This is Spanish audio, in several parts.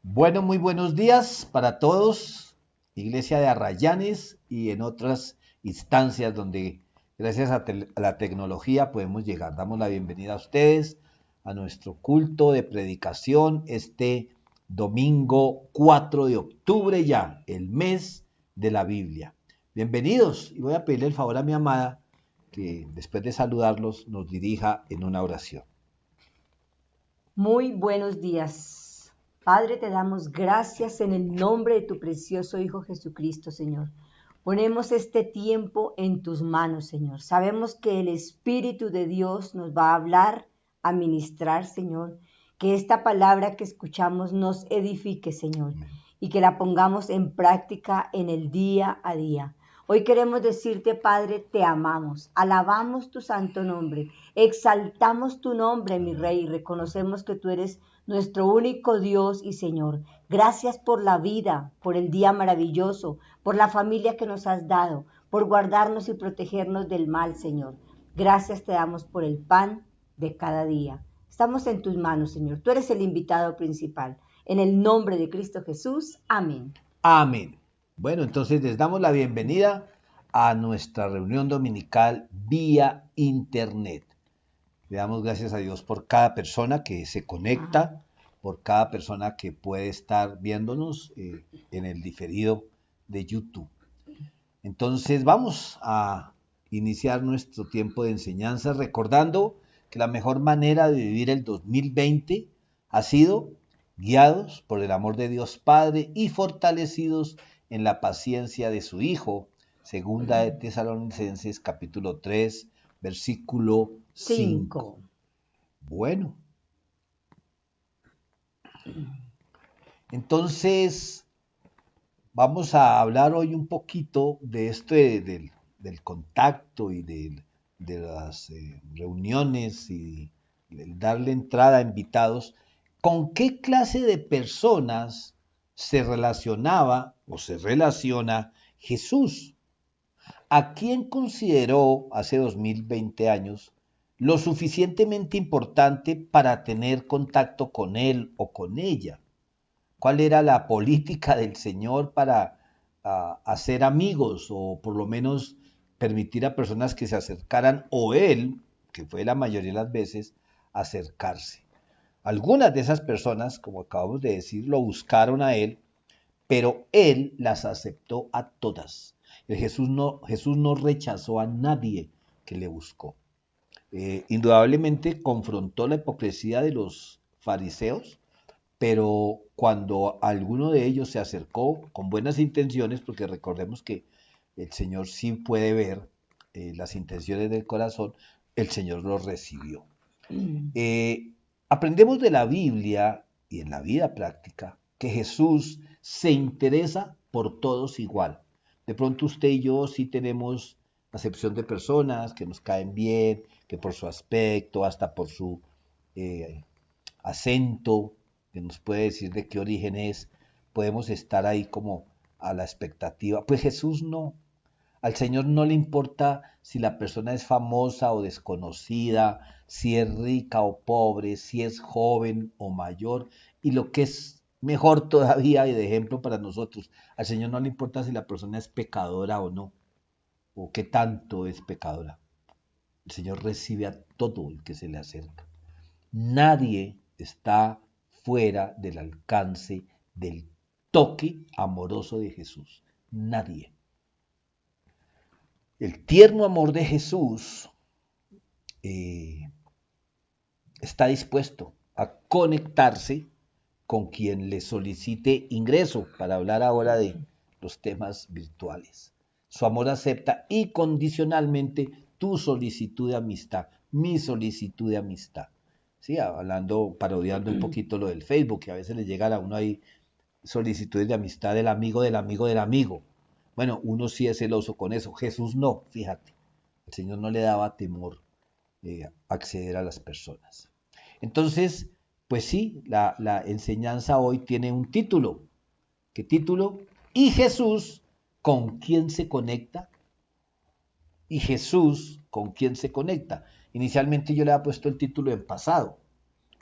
Bueno, muy buenos días para todos, Iglesia de Arrayanes y en otras instancias donde gracias a la tecnología podemos llegar. Damos la bienvenida a ustedes a nuestro culto de predicación este domingo 4 de octubre ya, el mes de la Biblia. Bienvenidos y voy a pedirle el favor a mi amada que después de saludarlos nos dirija en una oración. Muy buenos días. Padre, te damos gracias en el nombre de tu precioso Hijo Jesucristo, Señor. Ponemos este tiempo en tus manos, Señor. Sabemos que el Espíritu de Dios nos va a hablar, a ministrar, Señor. Que esta palabra que escuchamos nos edifique, Señor, y que la pongamos en práctica en el día a día. Hoy queremos decirte, Padre, te amamos, alabamos tu santo nombre, exaltamos tu nombre, mi Rey, y reconocemos que tú eres nuestro único Dios y Señor. Gracias por la vida, por el día maravilloso, por la familia que nos has dado, por guardarnos y protegernos del mal, Señor. Gracias te damos por el pan de cada día. Estamos en tus manos, Señor. Tú eres el invitado principal. En el nombre de Cristo Jesús. Amén. Amén. Bueno, entonces les damos la bienvenida a nuestra reunión dominical vía internet. Le damos gracias a Dios por cada persona que se conecta, por cada persona que puede estar viéndonos en el diferido de YouTube. Entonces vamos a iniciar nuestro tiempo de enseñanza recordando que la mejor manera de vivir el 2020 ha sido guiados por el amor de Dios Padre y fortalecidos en la paciencia de su Hijo. Segunda de Tesalonicenses capítulo 3, versículo 5. Bueno, entonces vamos a hablar hoy un poquito de esto del contacto y de las reuniones y el darle entrada a invitados. ¿Con qué clase de personas se relacionaba o se relaciona Jesús? ¿A quién consideró hace 2020 años lo suficientemente importante para tener contacto con él o con ella? ¿Cuál era la política del Señor para hacer amigos o por lo menos permitir a personas que se acercaran o él, que fue la mayoría de las veces, acercarse? Algunas de esas personas, como acabamos de decir, lo buscaron a él, pero él las aceptó a todas. Jesús no rechazó a nadie que le buscó. Indudablemente confrontó la hipocresía de los fariseos, pero cuando alguno de ellos se acercó con buenas intenciones, porque recordemos que el Señor sí puede ver las intenciones del corazón, el Señor los recibió. Aprendemos de la Biblia y en la vida práctica que Jesús se interesa por todos igual. De pronto usted y yo sí tenemos acepción de personas que nos caen bien, que por su aspecto, hasta por su acento, que nos puede decir de qué origen es, podemos estar ahí como a la expectativa. Pues Jesús no. Al Señor no le importa si la persona es famosa o desconocida, si es rica o pobre, si es joven o mayor, y lo que es mejor todavía y de ejemplo para nosotros, al Señor no le importa si la persona es pecadora o no, o qué tanto es pecadora. El Señor recibe a todo el que se le acerca. Nadie está fuera del alcance del toque amoroso de Jesús. Nadie. El tierno amor de Jesús está dispuesto a conectarse con quien le solicite ingreso, para hablar ahora de los temas virtuales. Su amor acepta incondicionalmente tu solicitud de amistad, mi solicitud de amistad. Sí, hablando, parodiando un poquito lo del Facebook, que a veces le llegan a uno ahí solicitudes de amistad del amigo del amigo del amigo. Bueno, uno sí es celoso con eso. Jesús no, fíjate. El Señor no le daba temor acceder a las personas. Entonces, pues sí, la enseñanza hoy tiene un título. ¿Qué título? ¿Y Jesús con quién se conecta? ¿Y Jesús con quién se conecta? Inicialmente yo le había puesto el título en pasado,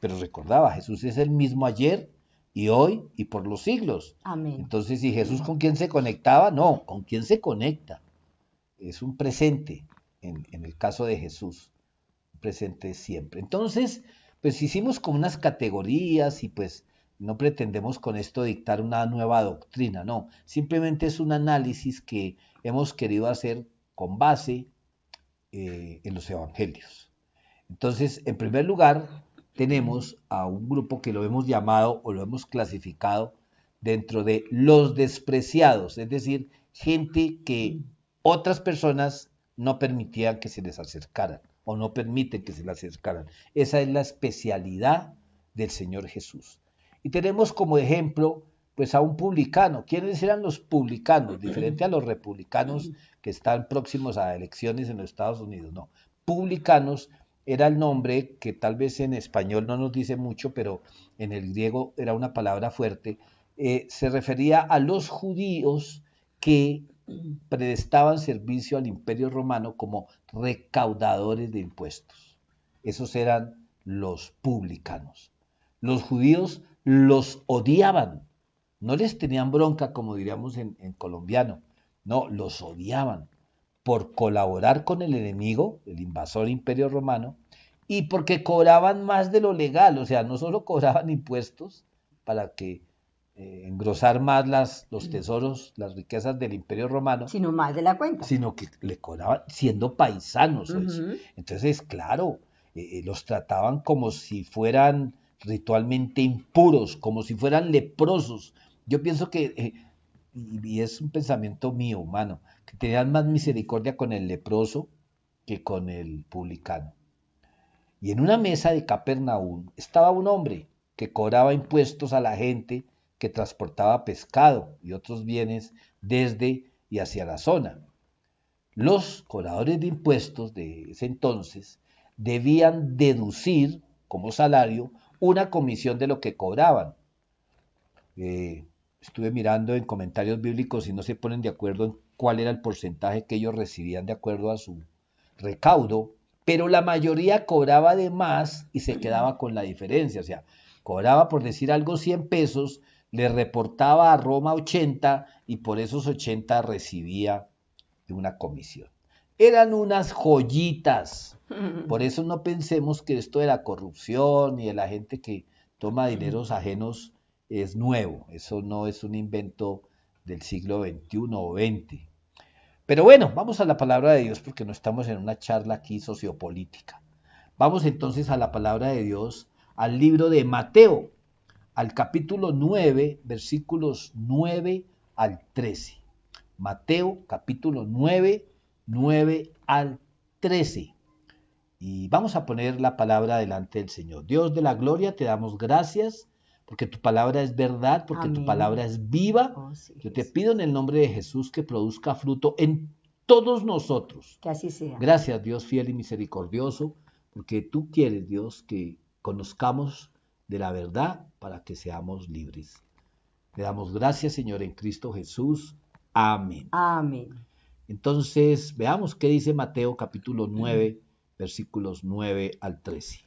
pero recordaba, Jesús es el mismo ayer, y hoy y por los siglos. Amén. Entonces, ¿y Jesús con quién se conectaba? No, ¿con quién se conecta? Es un presente en el caso de Jesús, un presente siempre. Entonces, pues hicimos como unas categorías y pues no pretendemos con esto dictar una nueva doctrina, no, simplemente es un análisis que hemos querido hacer con base en los evangelios. Entonces, en primer lugar, tenemos a un grupo que lo hemos llamado o lo hemos clasificado dentro de los despreciados, es decir, gente que otras personas no permitían que se les acercaran o no permiten que se les acercaran. Esa es la especialidad del Señor Jesús. Y tenemos como ejemplo pues a un publicano. ¿Quiénes eran los publicanos? Diferente a los republicanos que están próximos a elecciones en los Estados Unidos. No, publicanos era el nombre que tal vez en español no nos dice mucho, pero en el griego era una palabra fuerte. Se refería a los judíos que prestaban servicio al Imperio Romano como recaudadores de impuestos. Esos eran los publicanos. Los judíos los odiaban, no les tenían bronca como diríamos en colombiano, no, los odiaban por colaborar con el enemigo, el invasor Imperio Romano, y porque cobraban más de lo legal, o sea, no solo cobraban impuestos para que engrosar más los tesoros, las riquezas del Imperio Romano, Sino más de la cuenta. sino que le cobraban siendo paisanos. Ujú. Entonces, claro, los trataban como si fueran ritualmente impuros, como si fueran leprosos. Yo pienso que, y es un pensamiento mío, humano, que tenían más misericordia con el leproso que con el publicano. Y en una mesa de Capernaum estaba un hombre que cobraba impuestos a la gente que transportaba pescado y otros bienes desde y hacia la zona. Los cobradores de impuestos de ese entonces debían deducir como salario una comisión de lo que cobraban. Estuve mirando en comentarios bíblicos y no se ponen de acuerdo en cuál era el porcentaje que ellos recibían de acuerdo a su recaudo, pero la mayoría cobraba de más y se quedaba con la diferencia. O sea, cobraba por decir algo 100 pesos, le reportaba a Roma 80 y por esos 80 recibía una comisión. Eran unas joyitas. Por eso no pensemos que esto de la corrupción y de la gente que toma dineros ajenos es nuevo. Eso no es un invento del siglo XXI o XX. Pero bueno, vamos a la palabra de Dios porque no estamos en una charla aquí sociopolítica. Vamos entonces a la palabra de Dios, al libro de Mateo, al capítulo 9, versículos 9 al 13. Mateo, capítulo 9, 9 al 13. Y vamos a poner la palabra delante del Señor. Dios de la gloria, te damos gracias porque tu palabra es verdad, porque Amén. tu palabra es viva. Oh, sí, Yo te Jesús. pido en el nombre de Jesús que produzca fruto en todos nosotros. Que así sea. Gracias, Dios fiel y misericordioso, porque tú quieres, Dios, que conozcamos de la verdad para que seamos libres. Te damos gracias, Señor, en Cristo Jesús. Amén. Amén. Entonces, veamos qué dice Mateo capítulo 9, versículos 9 al 13.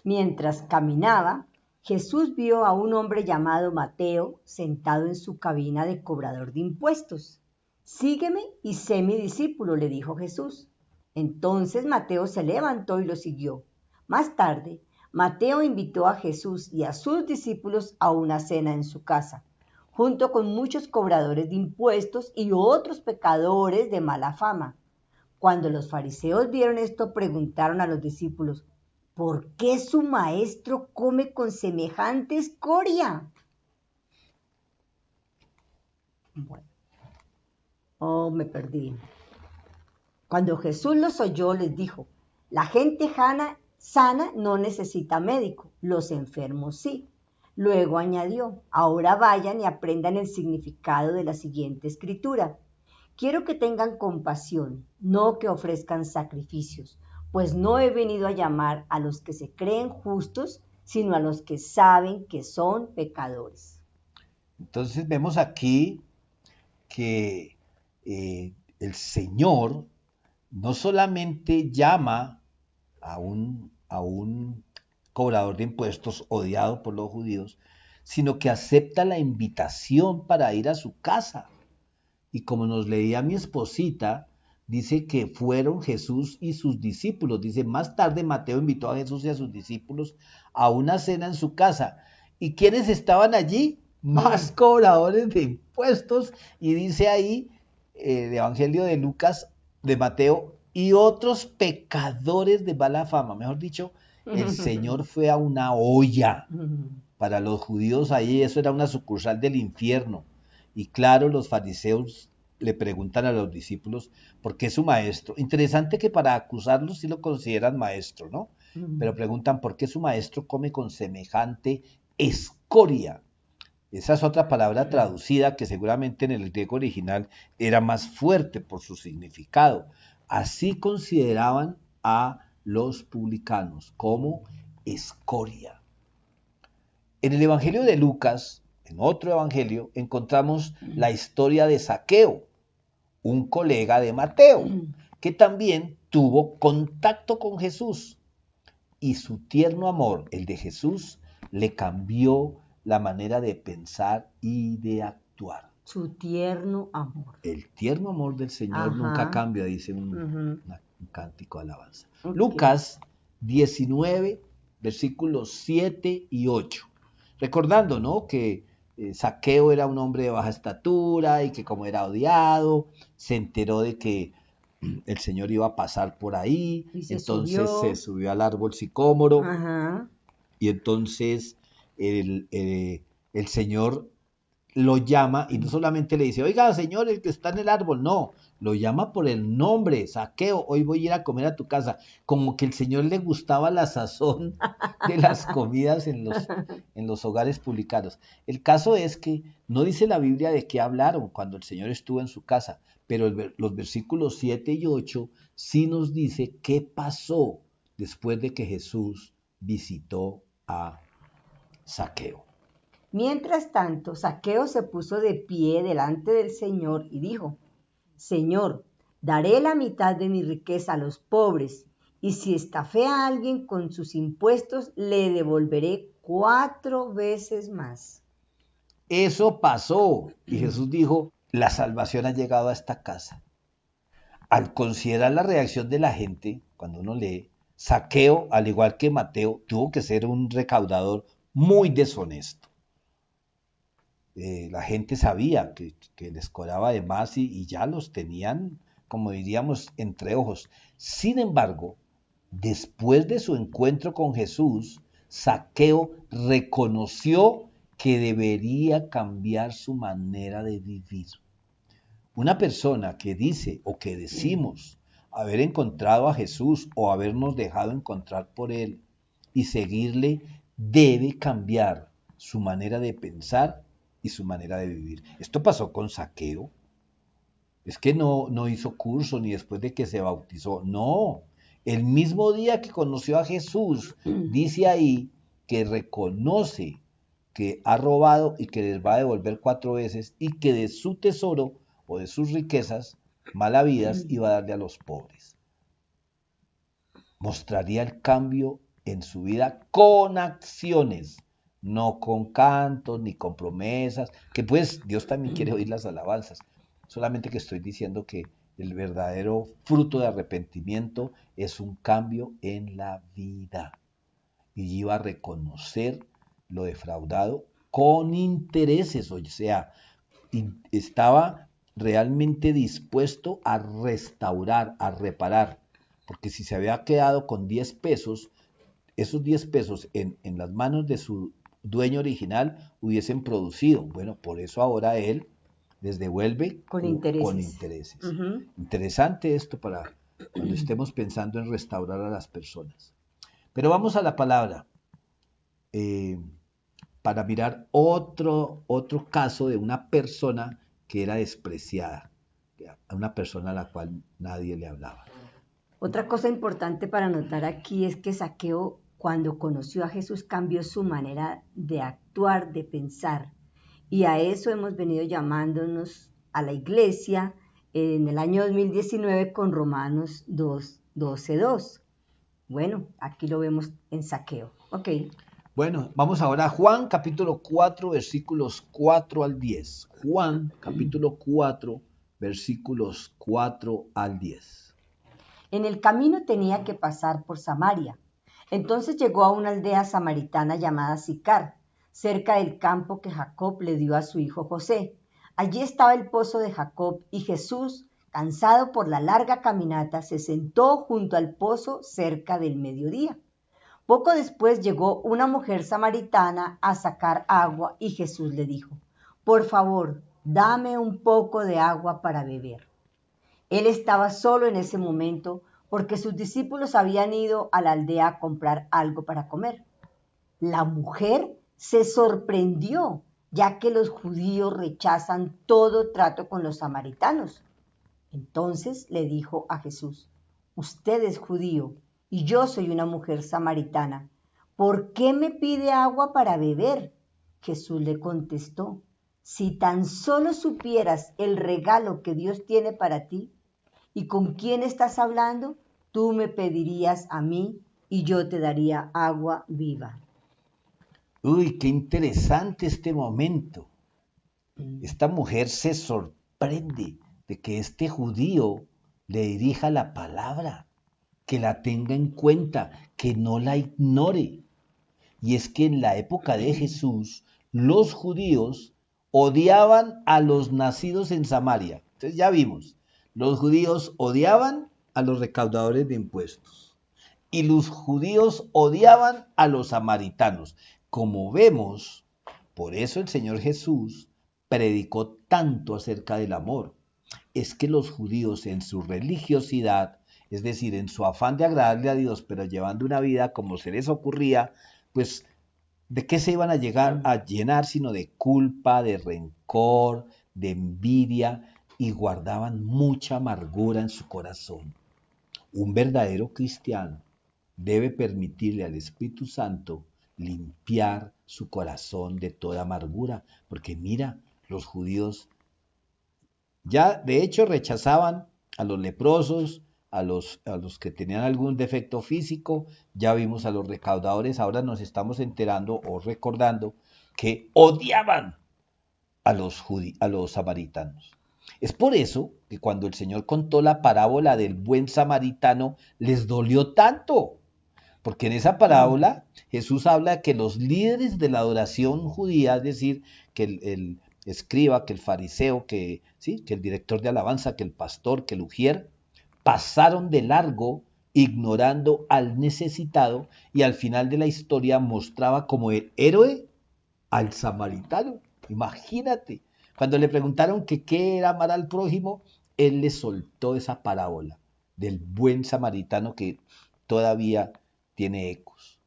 Mientras caminaba, Jesús vio a un hombre llamado Mateo sentado en su cabina de cobrador de impuestos. Sígueme y sé mi discípulo, le dijo Jesús. Entonces Mateo se levantó y lo siguió. Más tarde, Mateo invitó a Jesús y a sus discípulos a una cena en su casa, junto con muchos cobradores de impuestos y otros pecadores de mala fama. Cuando los fariseos vieron esto, preguntaron a los discípulos, ¿por qué su maestro come con semejante escoria? Bueno, me perdí. Cuando Jesús los oyó, les dijo, la gente sana no necesita médico, los enfermos sí. Luego añadió, ahora vayan y aprendan el significado de la siguiente escritura. Quiero que tengan compasión, no que ofrezcan sacrificios, pues no he venido a llamar a los que se creen justos, sino a los que saben que son pecadores. Entonces vemos aquí que el Señor no solamente llama a un cobrador de impuestos odiado por los judíos, sino que acepta la invitación para ir a su casa. Y como nos leía mi esposita, dice que fueron Jesús y sus discípulos. Dice, más tarde Mateo invitó a Jesús y a sus discípulos a una cena en su casa. ¿Y quiénes estaban allí? Más cobradores de impuestos. Y dice ahí, el Evangelio de Lucas, de Mateo, y otros pecadores de mala fama. Mejor dicho, el Señor fue a una olla. Para los judíos ahí eso era una sucursal del infierno. Y claro, los fariseos le preguntan a los discípulos por qué su maestro. Interesante que para acusarlo sí lo consideran maestro, ¿no? Pero preguntan por qué su maestro come con semejante escoria. Esa es otra palabra traducida que seguramente en el griego original era más fuerte por su significado. Así consideraban a los publicanos como escoria. En el Evangelio de Lucas, en otro evangelio, encontramos la historia de Zaqueo, un colega de Mateo, que también tuvo contacto con Jesús. Y su tierno amor, el de Jesús, le cambió la manera de pensar y de actuar. Su tierno amor. El tierno amor del Señor nunca cambia, dice un cántico de alabanza. Okay. Lucas 19, versículos 7 y 8. Recordando, ¿no?, que Zaqueo era un hombre de baja estatura y que como era odiado, se enteró de que el Señor iba a pasar por ahí, entonces se subió al árbol sicómoro. Y entonces el Señor lo llama y no solamente le dice, oiga, Señor, el que está en el árbol, no, lo llama por el nombre, Zaqueo, hoy voy a ir a comer a tu casa. Como que el Señor le gustaba la sazón de las comidas en los hogares publicanos. El caso es que no dice la Biblia de qué hablaron cuando el Señor estuvo en su casa, pero los versículos 7 y 8 sí nos dice qué pasó después de que Jesús visitó a Zaqueo. Mientras tanto, Zaqueo se puso de pie delante del Señor y dijo, Señor, daré la mitad de mi riqueza a los pobres, y si estafé a alguien con sus impuestos, le devolveré 4 veces más. Eso pasó, y Jesús dijo, la salvación ha llegado a esta casa. Al considerar la reacción de la gente, cuando uno lee, Zaqueo, al igual que Mateo, tuvo que ser un recaudador muy deshonesto. La gente sabía que les cobraba de más y ya los tenían, como diríamos, entre ojos. Sin embargo, después de su encuentro con Jesús, Zaqueo reconoció que debería cambiar su manera de vivir. Una persona que dice o que decimos haber encontrado a Jesús o habernos dejado encontrar por Él y seguirle, debe cambiar su manera de pensar y su manera de vivir. Esto pasó con Zaqueo. Es que no hizo curso ni después de que se bautizó. No, el mismo día que conoció a Jesús, dice ahí que reconoce que ha robado y que les va a devolver 4 veces y que de su tesoro o de sus riquezas mal habidas iba a darle a los pobres. Mostraría el cambio en su vida con acciones, no con cantos ni con promesas, que pues Dios también quiere oír las alabanzas. Solamente que estoy diciendo que el verdadero fruto de arrepentimiento es un cambio en la vida. Y iba a reconocer lo defraudado con intereses, o sea, estaba realmente dispuesto a restaurar, a reparar, porque si se había quedado con 10 pesos, esos 10 pesos en las manos de su dueño original hubiesen producido. Bueno, por eso ahora él les devuelve con intereses. Interesante esto para cuando estemos pensando en restaurar a las personas. Pero vamos a la palabra para mirar otro caso de una persona que era despreciada, una persona a la cual nadie le hablaba. Otra cosa importante para notar aquí es que Zaqueo, cuando conoció a Jesús, cambió su manera de actuar, de pensar. Y a eso hemos venido llamándonos a la iglesia en el año 2019 con Romanos 12:2. Bueno, aquí lo vemos en Zaqueo. Ok. Bueno, vamos ahora a Juan capítulo 4, versículos 4 al 10. Juan capítulo 4, versículos 4 al 10. En el camino tenía que pasar por Samaria. Entonces llegó a una aldea samaritana llamada Sicar, cerca del campo que Jacob le dio a su hijo José. Allí estaba el pozo de Jacob y Jesús, cansado por la larga caminata, se sentó junto al pozo cerca del mediodía. Poco después llegó una mujer samaritana a sacar agua y Jesús le dijo, por favor, dame un poco de agua para beber. Él estaba solo en ese momento porque sus discípulos habían ido a la aldea a comprar algo para comer. La mujer se sorprendió, ya que los judíos rechazan todo trato con los samaritanos. Entonces le dijo a Jesús, usted es judío y yo soy una mujer samaritana. ¿Por qué me pide agua para beber? Jesús le contestó, si tan solo supieras el regalo que Dios tiene para ti y con quién estás hablando, tú me pedirías a mí y yo te daría agua viva. Uy, qué interesante este momento. Esta mujer se sorprende de que este judío le dirija la palabra, que la tenga en cuenta, que no la ignore. Y es que en la época de Jesús, los judíos odiaban a los nacidos en Samaria. Entonces ya vimos, los judíos odiaban a los recaudadores de impuestos y los judíos odiaban a los samaritanos. Como vemos, por eso el Señor Jesús predicó tanto acerca del amor. Es que los judíos en su religiosidad, es decir, en su afán de agradarle a Dios, pero llevando una vida como se les ocurría, pues ¿de qué se iban a llegar a llenar sino de culpa, de rencor, de envidia y guardaban mucha amargura en su corazón? Un verdadero cristiano debe permitirle al Espíritu Santo limpiar su corazón de toda amargura, porque mira, los judíos ya de hecho rechazaban a los leprosos, a los que tenían algún defecto físico, ya vimos a los recaudadores, ahora nos estamos enterando o recordando que odiaban a los samaritanos. Es por eso que cuando el Señor contó la parábola del buen samaritano, les dolió tanto, porque en esa parábola Jesús habla que los líderes de la adoración judía, es decir, que el escriba, que el fariseo, que, ¿sí?, que el director de alabanza, que el pastor, que el ujier, pasaron de largo ignorando al necesitado y al final de la historia mostraba como el héroe al samaritano. Imagínate, cuando le preguntaron que qué era amar al prójimo, él le soltó esa parábola del buen samaritano que todavía tiene ecos.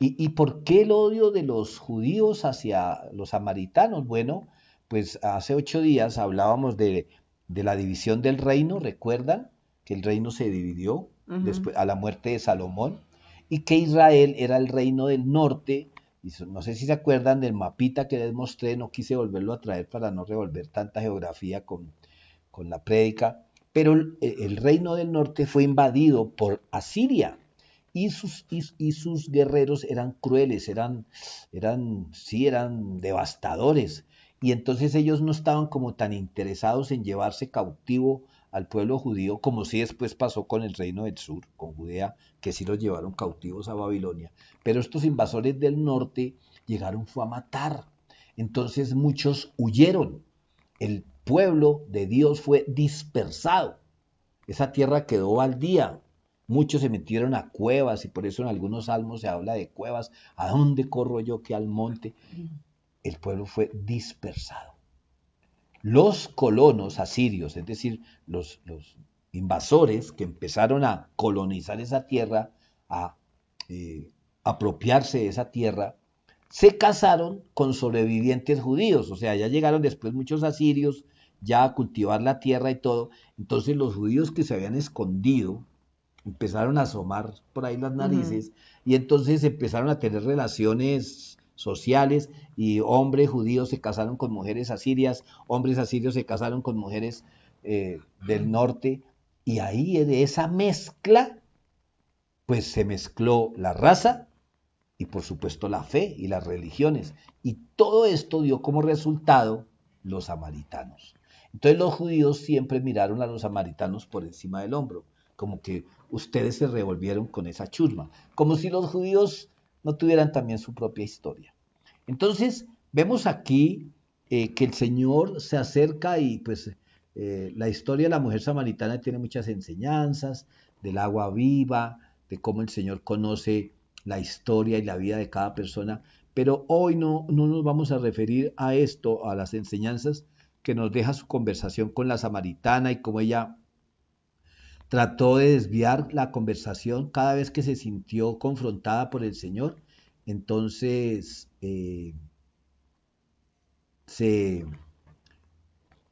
¿Y por qué el odio de los judíos hacia los samaritanos? Bueno, pues hace 8 días hablábamos de la división del reino, ¿recuerdan? Que el reino se dividió después, a la muerte de Salomón, y que Israel era el reino del norte. Y no sé si se acuerdan del mapita que les mostré, no quise volverlo a traer para no revolver tanta geografía con la prédica, pero el reino del norte fue invadido por Asiria y sus guerreros eran crueles, eran devastadores. Y entonces ellos no estaban como tan interesados en llevarse cautivo al pueblo judío, como sí después pasó con el reino del sur, con Judea, que sí los llevaron cautivos a Babilonia. Pero estos invasores del norte llegaron fue a matar. Entonces muchos huyeron. El pueblo de Dios fue dispersado. Esa tierra quedó baldía. Muchos se metieron a cuevas y por eso en algunos salmos se habla de cuevas. ¿A dónde corro yo que al monte? El pueblo fue dispersado. Los colonos asirios, es decir, los invasores que empezaron a colonizar esa tierra, a apropiarse de esa tierra, se casaron con sobrevivientes judíos, o sea, ya llegaron después muchos asirios ya a cultivar la tierra y todo, entonces los judíos que se habían escondido empezaron a asomar por ahí las narices y entonces empezaron a tener relaciones sociales y hombres judíos se casaron con mujeres asirias, hombres asirios se casaron con mujeres del norte y ahí de esa mezcla pues se mezcló la raza y por supuesto la fe y las religiones. Y todo esto dio como resultado los samaritanos. Entonces los judíos siempre miraron a los samaritanos por encima del hombro, como que ustedes se revolvieron con esa chusma, como si los judíos no tuvieran también su propia historia. Entonces vemos aquí que el Señor se acerca y pues la historia de la mujer samaritana tiene muchas enseñanzas, del agua viva, de cómo el Señor conoce la historia y la vida de cada persona, pero hoy no nos vamos a referir a esto, a las enseñanzas que nos deja su conversación con la samaritana y cómo ella trató de desviar la conversación cada vez que se sintió confrontada por el Señor. Entonces se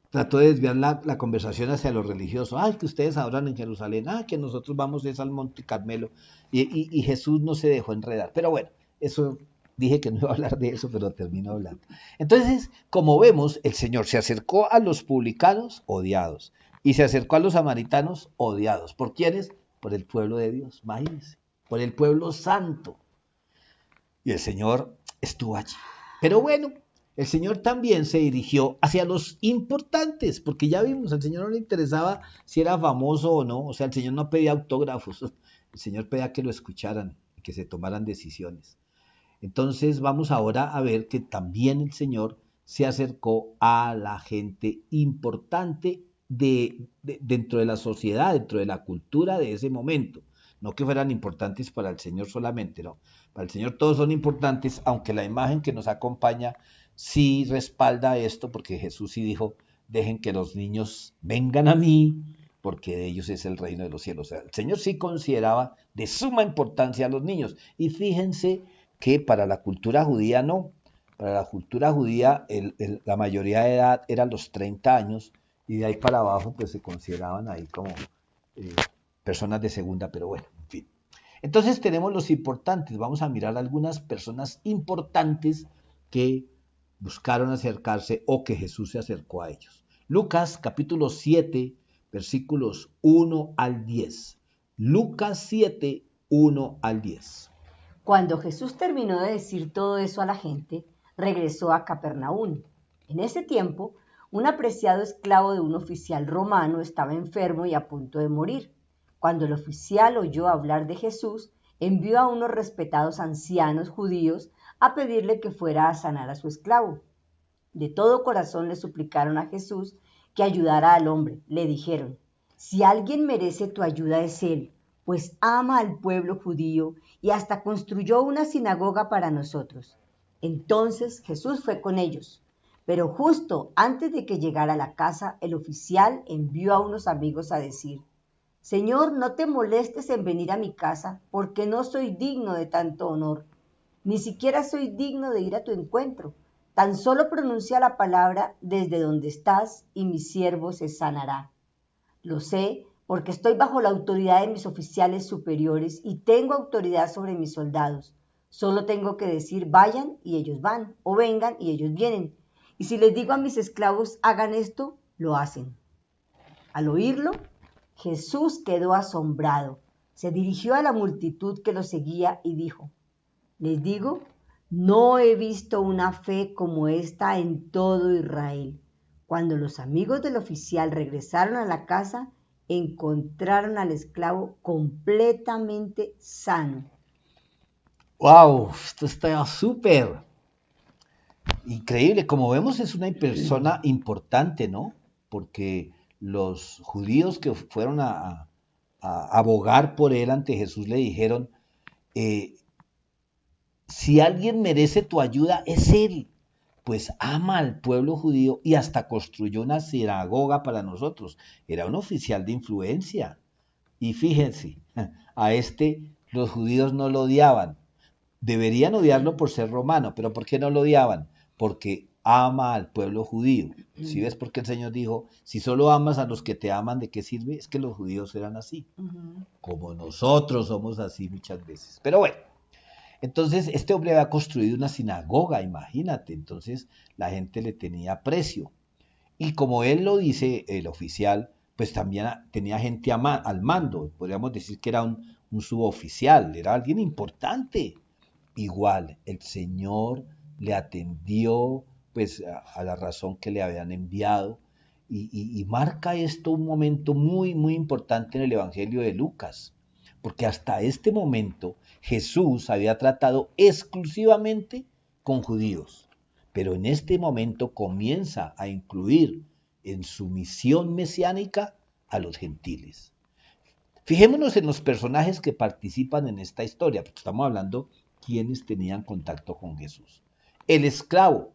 trató de desviar la conversación hacia lo religioso. Ay, que ustedes adoran en Jerusalén. Ah, que nosotros vamos es al Monte Carmelo. Y Jesús no se dejó enredar. Pero bueno, eso dije que no iba a hablar de eso, pero termino hablando. Entonces, como vemos, el Señor se acercó a los publicanos odiados y se acercó a los samaritanos odiados. ¿Por quiénes? Por el pueblo de Dios, imagínense, por el pueblo santo. Y el Señor estuvo allí. Pero bueno, el Señor también se dirigió hacia los importantes, porque ya vimos, al Señor no le interesaba si era famoso o no, o sea, el Señor no pedía autógrafos, el Señor pedía que lo escucharan y que se tomaran decisiones. Entonces vamos ahora a ver que también el Señor se acercó a la gente importante dentro de la sociedad, dentro de la cultura de ese momento. No que fueran importantes para el Señor solamente, no. Para el Señor todos son importantes, aunque la imagen que nos acompaña sí respalda esto, porque Jesús sí dijo, dejen que los niños vengan a mí, porque de ellos es el reino de los cielos. O sea, el Señor sí consideraba de suma importancia a los niños. Y fíjense que para la cultura judía no. Para la cultura judía la mayoría de edad eran los 30 años y de ahí para abajo pues se consideraban ahí como personas de segunda, pero bueno, en fin. Entonces tenemos los importantes. Vamos a mirar algunas personas importantes que buscaron acercarse o que Jesús se acercó a ellos. Lucas capítulo 7, versículos 1 al 10. Lucas 7, 1 al 10. Cuando Jesús terminó de decir todo eso a la gente, regresó a Capernaum. En ese tiempo, un apreciado esclavo de un oficial romano estaba enfermo y a punto de morir. Cuando el oficial oyó hablar de Jesús, envió a unos respetados ancianos judíos a pedirle que fuera a sanar a su esclavo. De todo corazón le suplicaron a Jesús que ayudara al hombre. Le dijeron, si alguien merece tu ayuda es él, pues ama al pueblo judío y hasta construyó una sinagoga para nosotros. Entonces Jesús fue con ellos. Pero justo antes de que llegara a la casa, el oficial envió a unos amigos a decir, Señor, no te molestes en venir a mi casa, porque no soy digno de tanto honor. Ni siquiera soy digno de ir a tu encuentro. Tan solo pronuncia la palabra desde donde estás y mi siervo se sanará. Lo sé porque estoy bajo la autoridad de mis oficiales superiores y tengo autoridad sobre mis soldados. Solo tengo que decir vayan y ellos van, o vengan y ellos vienen. Y si les digo a mis esclavos hagan esto, lo hacen. Al oírlo, Jesús quedó asombrado. Se dirigió a la multitud que lo seguía y dijo, les digo, no he visto una fe como esta en todo Israel. Cuando los amigos del oficial regresaron a la casa, encontraron al esclavo completamente sano. ¡Wow! Esto está súper increíble. Como vemos, es una persona importante, ¿no? Porque los judíos que fueron a abogar por él ante Jesús le dijeron, si alguien merece tu ayuda, es él, pues ama al pueblo judío y hasta construyó una sinagoga para nosotros. Era un oficial de influencia. Y fíjense, a los judíos no lo odiaban. Deberían odiarlo por ser romano, pero ¿por qué no lo odiaban? Porque ama al pueblo judío. ¿Sí ves por qué el Señor dijo, si solo amas a los que te aman, ¿de qué sirve? Es que los judíos eran así, como nosotros somos así muchas veces. Pero bueno, entonces este hombre había construido una sinagoga, imagínate, entonces la gente le tenía aprecio. Y como él lo dice, el oficial, pues también tenía gente al mando, podríamos decir que era un suboficial, era alguien importante. igual, el Señor le atendió pues a la razón que le habían enviado y marca esto un momento muy, muy importante en el Evangelio de Lucas, porque hasta este momento Jesús había tratado exclusivamente con judíos, pero en este momento comienza a incluir en su misión mesiánica a los gentiles. Fijémonos en los personajes que participan en esta historia, porque estamos hablando quienes tenían contacto con Jesús. El esclavo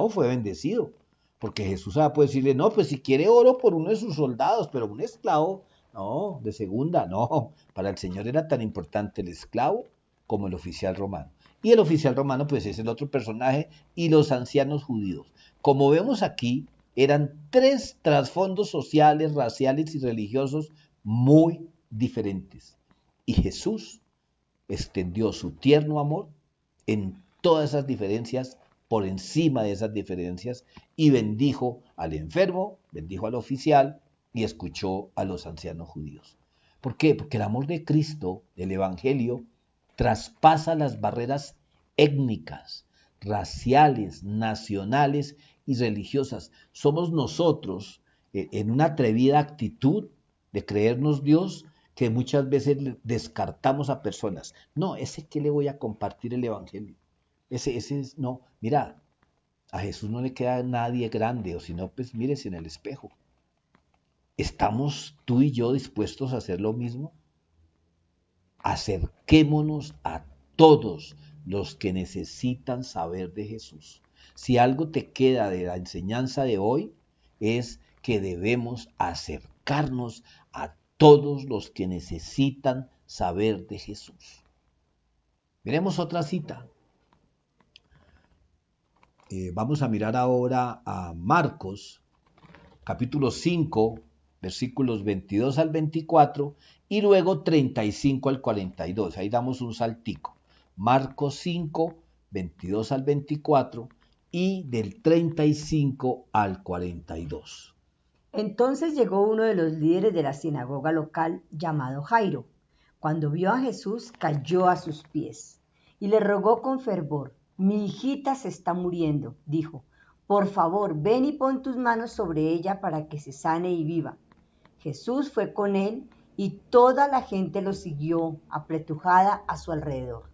fue bendecido, porque Jesús puede decirle, no, pues si quiere oro por uno de sus soldados, pero un esclavo, no, de segunda, no. Para el Señor era tan importante el esclavo como el oficial romano. Y el oficial romano, pues es el otro personaje, y los ancianos judíos. Como vemos aquí, eran tres trasfondos sociales, raciales y religiosos muy diferentes. Y Jesús extendió su tierno amor en todas esas diferencias, por encima de esas diferencias, y bendijo al enfermo, bendijo al oficial y escuchó a los ancianos judíos. ¿Por qué? Porque el amor de Cristo, el Evangelio, traspasa las barreras étnicas, raciales, nacionales y religiosas. Somos nosotros, en una atrevida actitud de creernos Dios, que muchas veces descartamos a personas. No, ese que le voy a compartir el Evangelio. Ese es, no, mira, a Jesús no le queda nadie grande, o si no, pues mírese en el espejo. ¿Estamos tú y yo dispuestos a hacer lo mismo? Acerquémonos a todos los que necesitan saber de Jesús. Si algo te queda de la enseñanza de hoy, es que debemos acercarnos a todos los que necesitan saber de Jesús. Miremos otra cita. Vamos a mirar ahora a Marcos, capítulo 5, versículos 22 al 24 y luego 35 al 42. Ahí damos un saltico. Marcos 5, 22 al 24 y del 35 al 42. Entonces llegó uno de los líderes de la sinagoga local llamado Jairo. Cuando vio a Jesús, cayó a sus pies y le rogó con fervor. Mi hijita se está muriendo, dijo. Por favor, ven y pon tus manos sobre ella para que se sane y viva. Jesús fue con él y toda la gente lo siguió, apretujada a su alrededor.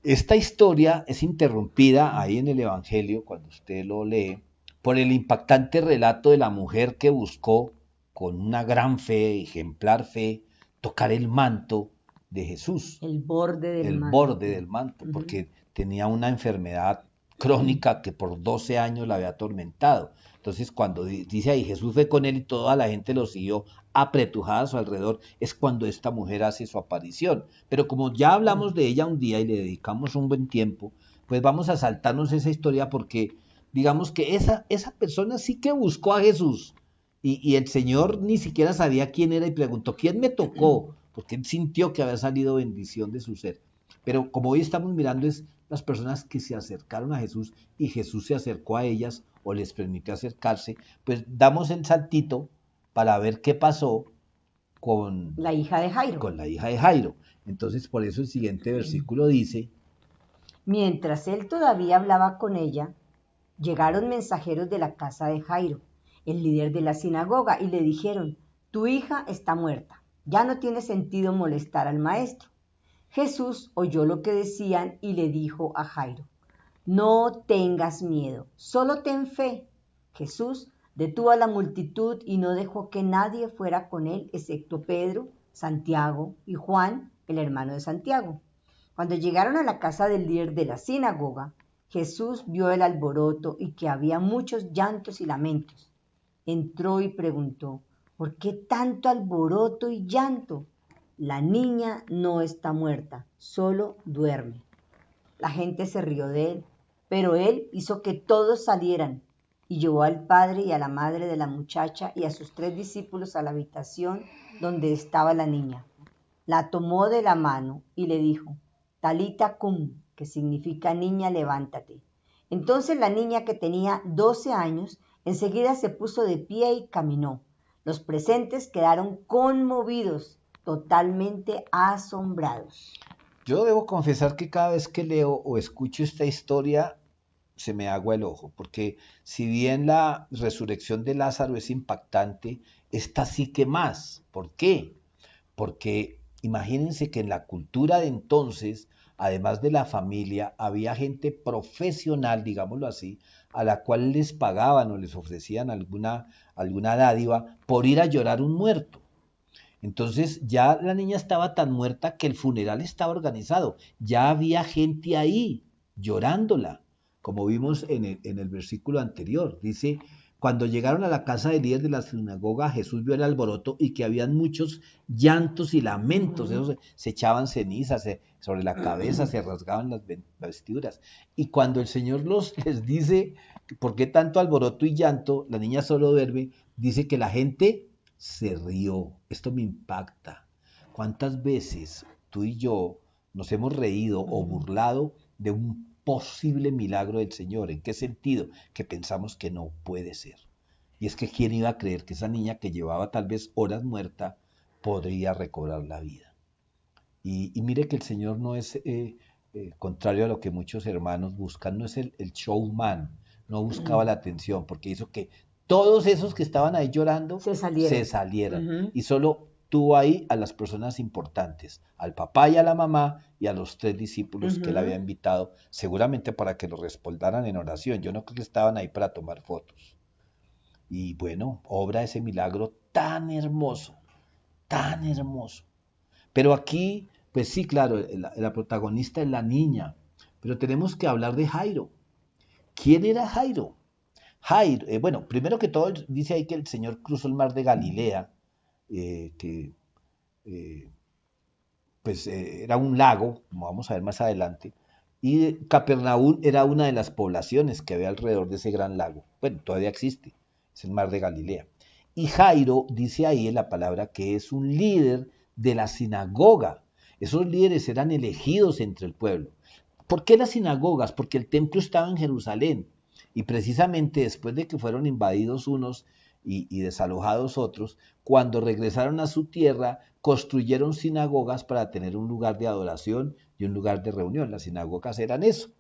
Esta historia es interrumpida ahí en el Evangelio, cuando usted lo lee, por el impactante relato de la mujer que buscó, con una gran fe, ejemplar fe, tocar el manto de Jesús, El borde del el manto. borde del manto, porque tenía una enfermedad crónica que por 12 años la había atormentado. Entonces, cuando dice ahí, Jesús fue con él y toda la gente lo siguió apretujada a su alrededor, es cuando esta mujer hace su aparición. Pero como ya hablamos de ella un día y le dedicamos un buen tiempo, pues vamos a saltarnos esa historia porque digamos que esa persona sí que buscó a Jesús y el Señor ni siquiera sabía quién era y preguntó, ¿quién me tocó? Porque él sintió que había salido bendición de su ser. Pero como hoy estamos mirando es las personas que se acercaron a Jesús y Jesús se acercó a ellas o les permitió acercarse, pues damos el saltito para ver qué pasó con La hija de Jairo. con la hija de Jairo. Entonces, por eso el siguiente versículo dice, Mientras él todavía hablaba con ella, llegaron mensajeros de la casa de Jairo, el líder de la sinagoga, y le dijeron, tu hija está muerta, ya no tiene sentido molestar al maestro. Jesús oyó lo que decían y le dijo a Jairo, no tengas miedo, solo ten fe. Jesús detuvo a la multitud y no dejó que nadie fuera con él, excepto Pedro, Santiago y Juan, el hermano de Santiago. Cuando llegaron a la casa del líder de la sinagoga, Jesús vio el alboroto y que había muchos llantos y lamentos. Entró y preguntó, ¿por qué tanto alboroto y llanto? La niña no está muerta, solo duerme. La gente se rió de él, pero él hizo que todos salieran y llevó al padre y a la madre de la muchacha y a sus 3 discípulos a la habitación donde estaba la niña. La tomó de la mano y le dijo, Talita cum, que significa niña, levántate. Entonces la niña, que tenía 12 años, enseguida se puso de pie y caminó. Los presentes quedaron conmovidos, totalmente asombrados. Yo debo confesar que cada vez que leo o escucho esta historia, se me agua el ojo, porque si bien la resurrección de Lázaro es impactante, esta sí que más. ¿Por qué? Porque imagínense que en la cultura de entonces, además de la familia, había gente profesional, digámoslo así, a la cual les pagaban o les ofrecían alguna dádiva por ir a llorar un muerto. Entonces ya la niña estaba tan muerta que el funeral estaba organizado. Ya había gente ahí llorándola, como vimos en el versículo anterior. Dice, cuando llegaron a la casa del líder de la sinagoga, Jesús vio el alboroto y que habían muchos llantos y lamentos. Ujú. Esos se echaban cenizas sobre la cabeza, se rasgaban las vestiduras. Y cuando el Señor les dice, ¿por qué tanto alboroto y llanto? La niña solo duerme. Dice que la gente se rió. Esto me impacta. ¿Cuántas veces tú y yo nos hemos reído o Ujú. burlado de un posible milagro del Señor? ¿En qué sentido? Que pensamos que no puede ser. Y es que ¿quién iba a creer que esa niña que llevaba tal vez horas muerta podría recobrar la vida? Y mire que el Señor no es contrario a lo que muchos hermanos buscan, no es el showman, no buscaba la atención, porque hizo que todos esos que estaban ahí llorando Se se salieron. salieran Ujú. y solo tuvo ahí a las personas importantes, al papá y a la mamá y a los 3 discípulos que él había Ujú. invitado, seguramente para que lo respaldaran en oración. Yo no creo que estaban ahí para tomar fotos. Y bueno, obra ese milagro tan hermoso, tan hermoso. Pero aquí, pues sí, claro, la protagonista es la niña, pero tenemos que hablar de Jairo. ¿Quién era Jairo? Jairo, bueno, primero que todo dice ahí que el Señor cruzó el mar de Galilea, que eh, pues era un lago, como vamos a ver más adelante, y Capernaum era una de las poblaciones que había alrededor de ese gran lago. Bueno, todavía existe, es el mar de Galilea. Y Jairo dice ahí en la palabra que es un líder de la sinagoga. Esos líderes eran elegidos entre el pueblo. ¿Por qué las sinagogas? Porque el templo estaba en Jerusalén y precisamente después de que fueron invadidos unos y desalojados otros, cuando regresaron a su tierra, construyeron sinagogas para tener un lugar de adoración y un lugar de reunión. Las sinagogas eran eso,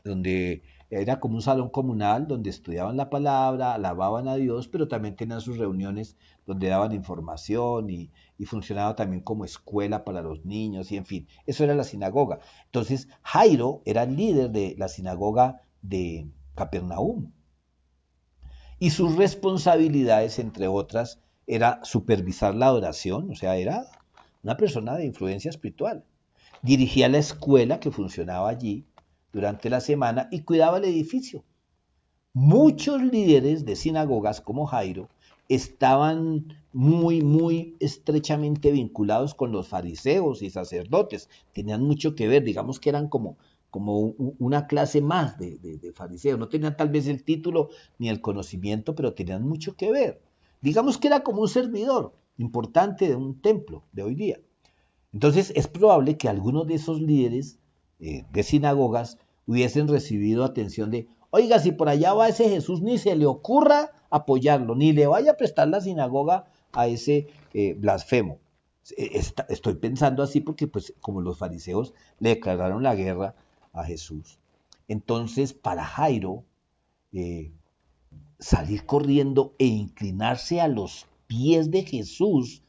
donde era como un salón comunal donde estudiaban la palabra, alababan a Dios, pero también tenían sus reuniones donde daban información y funcionaba también como escuela para los niños y en fin, eso era la sinagoga. Entonces Jairo era el líder de la sinagoga de Capernaum y sus responsabilidades, entre otras, era supervisar la adoración, o sea, era una persona de influencia espiritual. Dirigía la escuela que funcionaba allí durante la semana y cuidaba el edificio. Muchos líderes de sinagogas como Jairo estaban muy estrechamente vinculados con los fariseos y sacerdotes. Tenían mucho que ver, digamos que eran como una clase más de fariseos. No tenían tal vez el título ni el conocimiento, pero tenían mucho que ver. Digamos que era como un servidor importante de un templo de hoy día. Entonces es probable que algunos de esos líderes de sinagogas hubiesen recibido atención de, oiga, si por allá va ese Jesús, ni se le ocurra apoyarlo, ni le vaya a prestar la sinagoga a ese blasfemo. Estoy pensando así porque pues como los fariseos le declararon la guerra a Jesús. Entonces para Jairo eh, salir corriendo e inclinarse a los pies de Jesús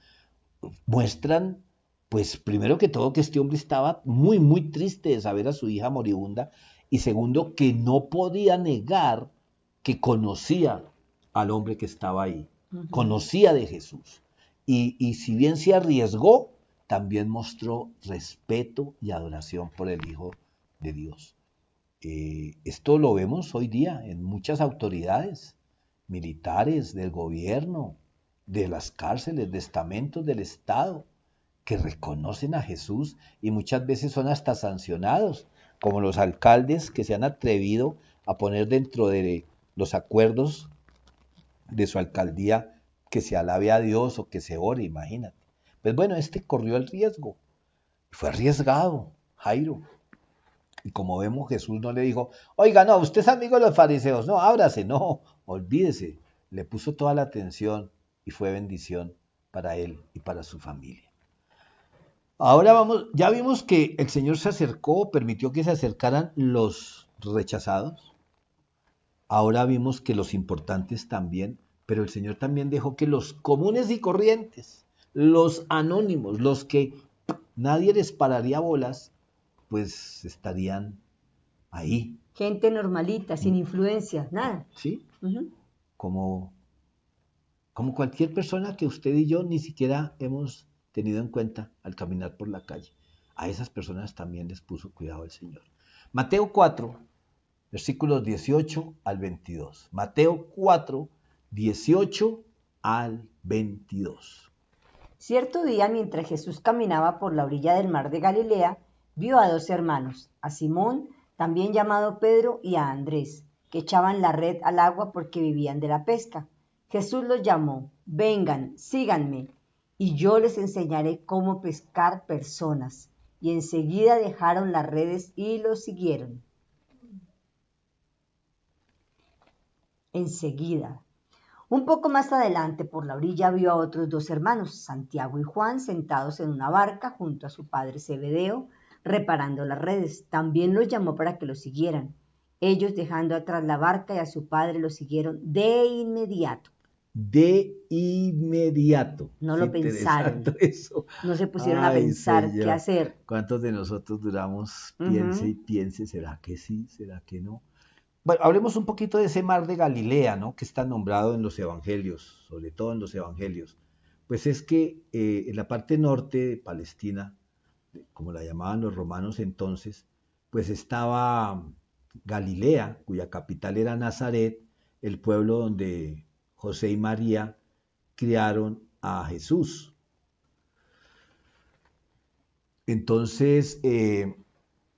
muestran, pues primero que todo, que este hombre estaba muy triste de saber a su hija moribunda y segundo, que no podía negar que conocía al hombre que estaba ahí, Ujú. conocía de Jesús. Y si bien se arriesgó, también mostró respeto y adoración por el Hijo de Dios. Esto lo vemos hoy día en muchas autoridades militares, del gobierno, de las cárceles, de estamentos del Estado, que reconocen a Jesús y muchas veces son hasta sancionados, como los alcaldes que se han atrevido a poner dentro de los acuerdos de su alcaldía que se alabe a Dios o que se ore, imagínate. Pues bueno, este corrió el riesgo, fue arriesgado, Jairo. Y como vemos, Jesús no le dijo, oiga, no, usted es amigo de los fariseos, no, ábrase, no, olvídese. Le puso toda la atención y fue bendición para él y para su familia. Ahora vamos, ya vimos que el Señor se acercó, permitió que se acercaran los rechazados. Ahora vimos que los importantes también, pero el Señor también dejó que los comunes y corrientes, los anónimos, los que nadie les pararía bolas, pues estarían ahí, Gente normalita, sin influencia, nada. ¿sí? Ujú. Como, como cualquier persona que usted y yo ni siquiera hemos tenido en cuenta al caminar por la calle. A esas personas también les puso cuidado el Señor. Mateo 4, versículos 18 al 22. Mateo 4, 18 al 22. Cierto día, mientras Jesús caminaba por la orilla del mar de Galilea, vio a dos hermanos, a Simón, también llamado Pedro, y a Andrés, que echaban la red al agua porque vivían de la pesca. Jesús los llamó: vengan, síganme, y yo les enseñaré cómo pescar personas. Y enseguida dejaron las redes y los siguieron. Enseguida. Un poco más adelante, por la orilla, vio a otros dos hermanos, Santiago y Juan, sentados en una barca junto a su padre Zebedeo, reparando las redes. También los llamó para que lo siguieran. Ellos, dejando atrás la barca y a su padre, lo siguieron de inmediato. De inmediato. No Qué lo pensaron, interesante eso. no se pusieron a Ay, pensar qué Señor. hacer. ¿Cuántos de nosotros duramos piense y Ujú. piense? ¿Será que sí? ¿Será que no? Bueno, hablemos un poquito de ese mar de Galilea, ¿no? Que está nombrado en los evangelios, sobre todo en los evangelios. Pues es que en la parte norte de Palestina, como la llamaban los romanos entonces, pues estaba Galilea, cuya capital era Nazaret, el pueblo donde José y María criaron a Jesús. Entonces,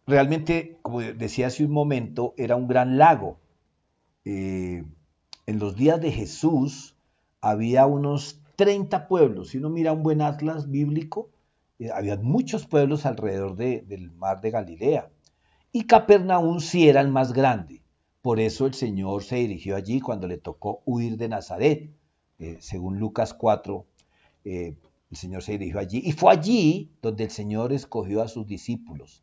realmente, como decía hace un momento, era un gran lago. Eh, en los días de Jesús había unos 30 pueblos. Si uno mira un buen atlas bíblico, había muchos pueblos alrededor del mar de Galilea. Y Capernaum sí era el más grande. Por eso el Señor se dirigió allí cuando le tocó huir de Nazaret. Según Lucas 4, el Señor se dirigió allí. Y fue allí donde el Señor escogió a sus discípulos.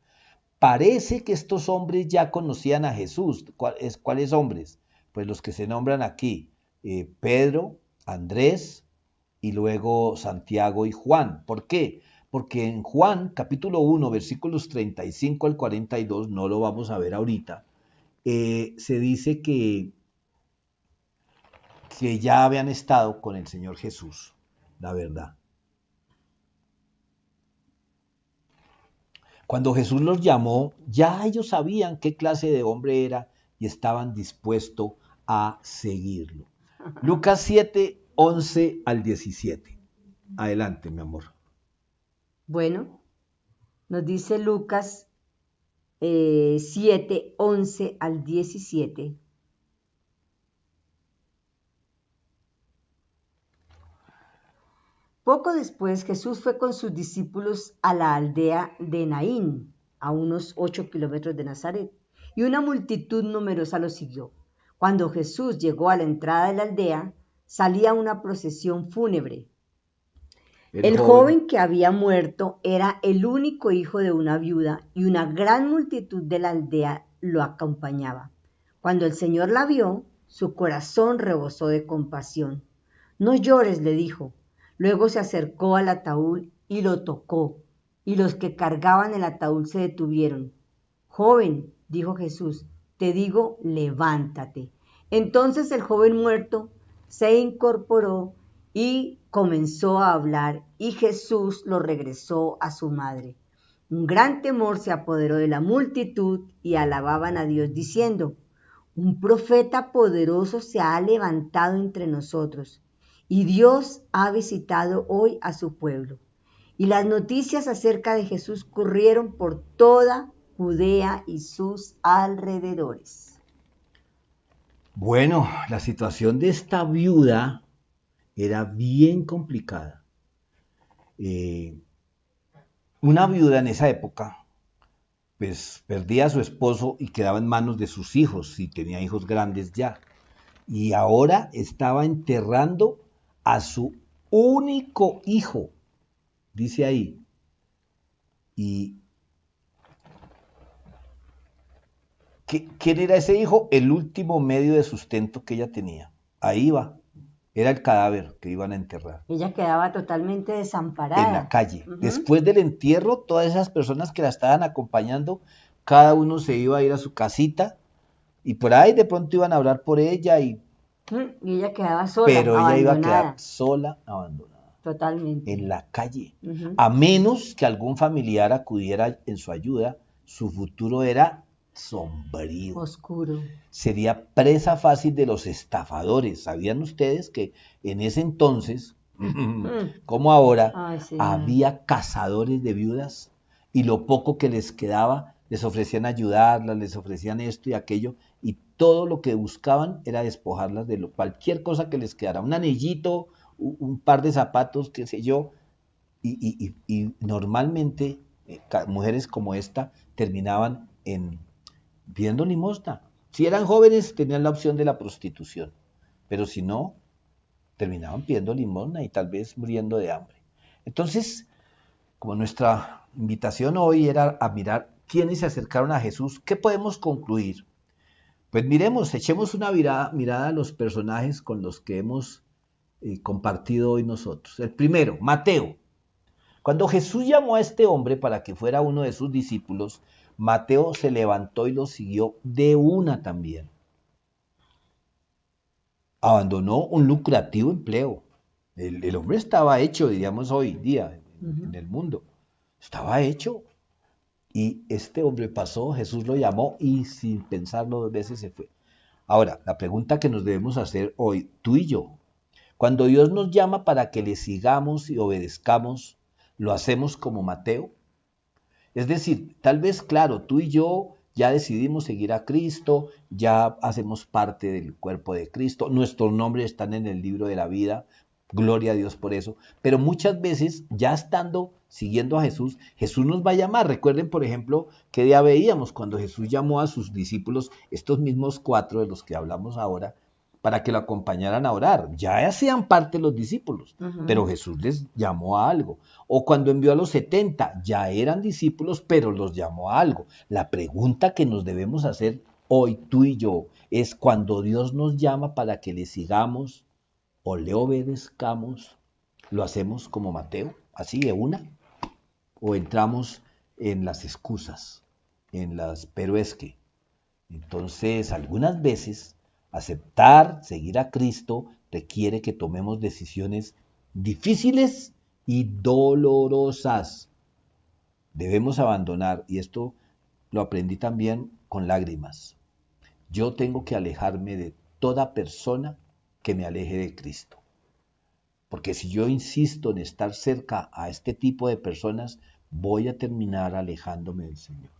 Parece que estos hombres ya conocían a Jesús. ¿Cuáles hombres? Pues los que se nombran aquí, Pedro, Andrés y luego Santiago y Juan. ¿Por qué? Porque en Juan capítulo 1, versículos 35 al 42, no lo vamos a ver ahorita, se dice que ya habían estado con el Señor Jesús, la verdad. Cuando Jesús los llamó, ya ellos sabían qué clase de hombre era y estaban dispuestos a seguirlo. Lucas 7, 11 al 17. Adelante, mi amor. Bueno, nos dice Lucas 7, 11 al 17. Poco después Jesús fue con sus discípulos a la aldea de Naín, a unos 8 kilómetros de Nazaret, y una multitud numerosa lo siguió. Cuando Jesús llegó a la entrada de la aldea, salía una procesión fúnebre. El El joven. joven que había muerto era el único hijo de una viuda y una gran multitud de la aldea lo acompañaba. Cuando el Señor la vio, su corazón rebosó de compasión. No llores, le dijo. Luego se acercó al ataúd y lo tocó, y los que cargaban el ataúd se detuvieron. Joven, dijo Jesús, te digo, levántate. Entonces el joven muerto se incorporó y comenzó a hablar, y Jesús lo regresó a su madre. Un gran temor se apoderó de la multitud y alababan a Dios diciendo: un profeta poderoso se ha levantado entre nosotros, y Dios ha visitado hoy a su pueblo. Y las noticias acerca de Jesús corrieron por toda Judea y sus alrededores. Bueno, la situación de esta viuda era bien complicada. Eh, una viuda en esa época, pues perdía a su esposo y quedaba en manos de sus hijos, si tenía hijos grandes ya. Y ahora estaba enterrando a su único hijo, dice ahí. Y ¿quién era ese hijo? El último medio de sustento que ella tenía. Ahí va. Era el cadáver que iban a enterrar. Ella quedaba totalmente En la desamparada. calle. Ujú. Después del entierro, todas esas personas que la estaban acompañando, cada uno se iba a ir a su casita y por ahí de pronto iban a hablar por ella, Y ella quedaba sola, pero ella iba a quedar abandonada, sola, abandonada, totalmente. en la calle. Ujú. A menos que algún familiar acudiera en su ayuda, su futuro era sombrío. Oscuro. Sería presa fácil de los estafadores. ¿Sabían ustedes que en ese entonces, Mm. como ahora, Ay, Señor. había cazadores de viudas y lo poco que les quedaba, les ofrecían ayudarlas, les ofrecían esto y aquello, y todo lo que buscaban era despojarlas de cualquier cosa que les quedara, un anillito, un par de zapatos, qué sé yo, y normalmente mujeres como esta terminaban pidiendo limosna. Si eran jóvenes, tenían la opción de la prostitución, pero si no, terminaban pidiendo limosna y tal vez muriendo de hambre. Entonces, como nuestra invitación hoy era a mirar quiénes se acercaron a Jesús, ¿qué podemos concluir? Pues miremos, echemos una mirada a los personajes con los que hemos compartido hoy nosotros. El primero, Mateo. Cuando Jesús llamó a este hombre para que fuera uno de sus discípulos, Mateo se levantó y lo siguió de una también. Abandonó un lucrativo empleo. El hombre estaba hecho, diríamos hoy día, en Ujú. el mundo. Estaba hecho. Y este hombre pasó, Jesús lo llamó y sin pensarlo dos veces se fue. Ahora, la pregunta que nos debemos hacer hoy, tú y yo, cuando Dios nos llama para que le sigamos y obedezcamos, ¿lo hacemos como Mateo? Es decir, tal vez, claro, tú y yo ya decidimos seguir a Cristo, ya hacemos parte del cuerpo de Cristo, nuestros nombres están en el libro de la vida, gloria a Dios por eso, pero muchas veces ya estando siguiendo a Jesús, Jesús nos va a llamar. Recuerden, por ejemplo, que día veíamos cuando Jesús llamó a sus discípulos, estos mismos 4 de los que hablamos ahora, para que lo acompañaran a orar. Ya hacían parte los discípulos, pero Ujú. Jesús les llamó a algo. O cuando envió a los 70, ya eran discípulos, pero los llamó a algo. La pregunta que nos debemos hacer hoy, tú y yo, es cuando Dios nos llama para que le sigamos o le obedezcamos, ¿lo hacemos como Mateo, así de una? ¿O entramos en las excusas, pero es que? Entonces, algunas veces, aceptar, seguir a Cristo, requiere que tomemos decisiones difíciles y dolorosas. Debemos abandonar, y esto lo aprendí también con lágrimas. Yo tengo que alejarme de toda persona que me aleje de Cristo. Porque si yo insisto en estar cerca a este tipo de personas, voy a terminar alejándome del Señor.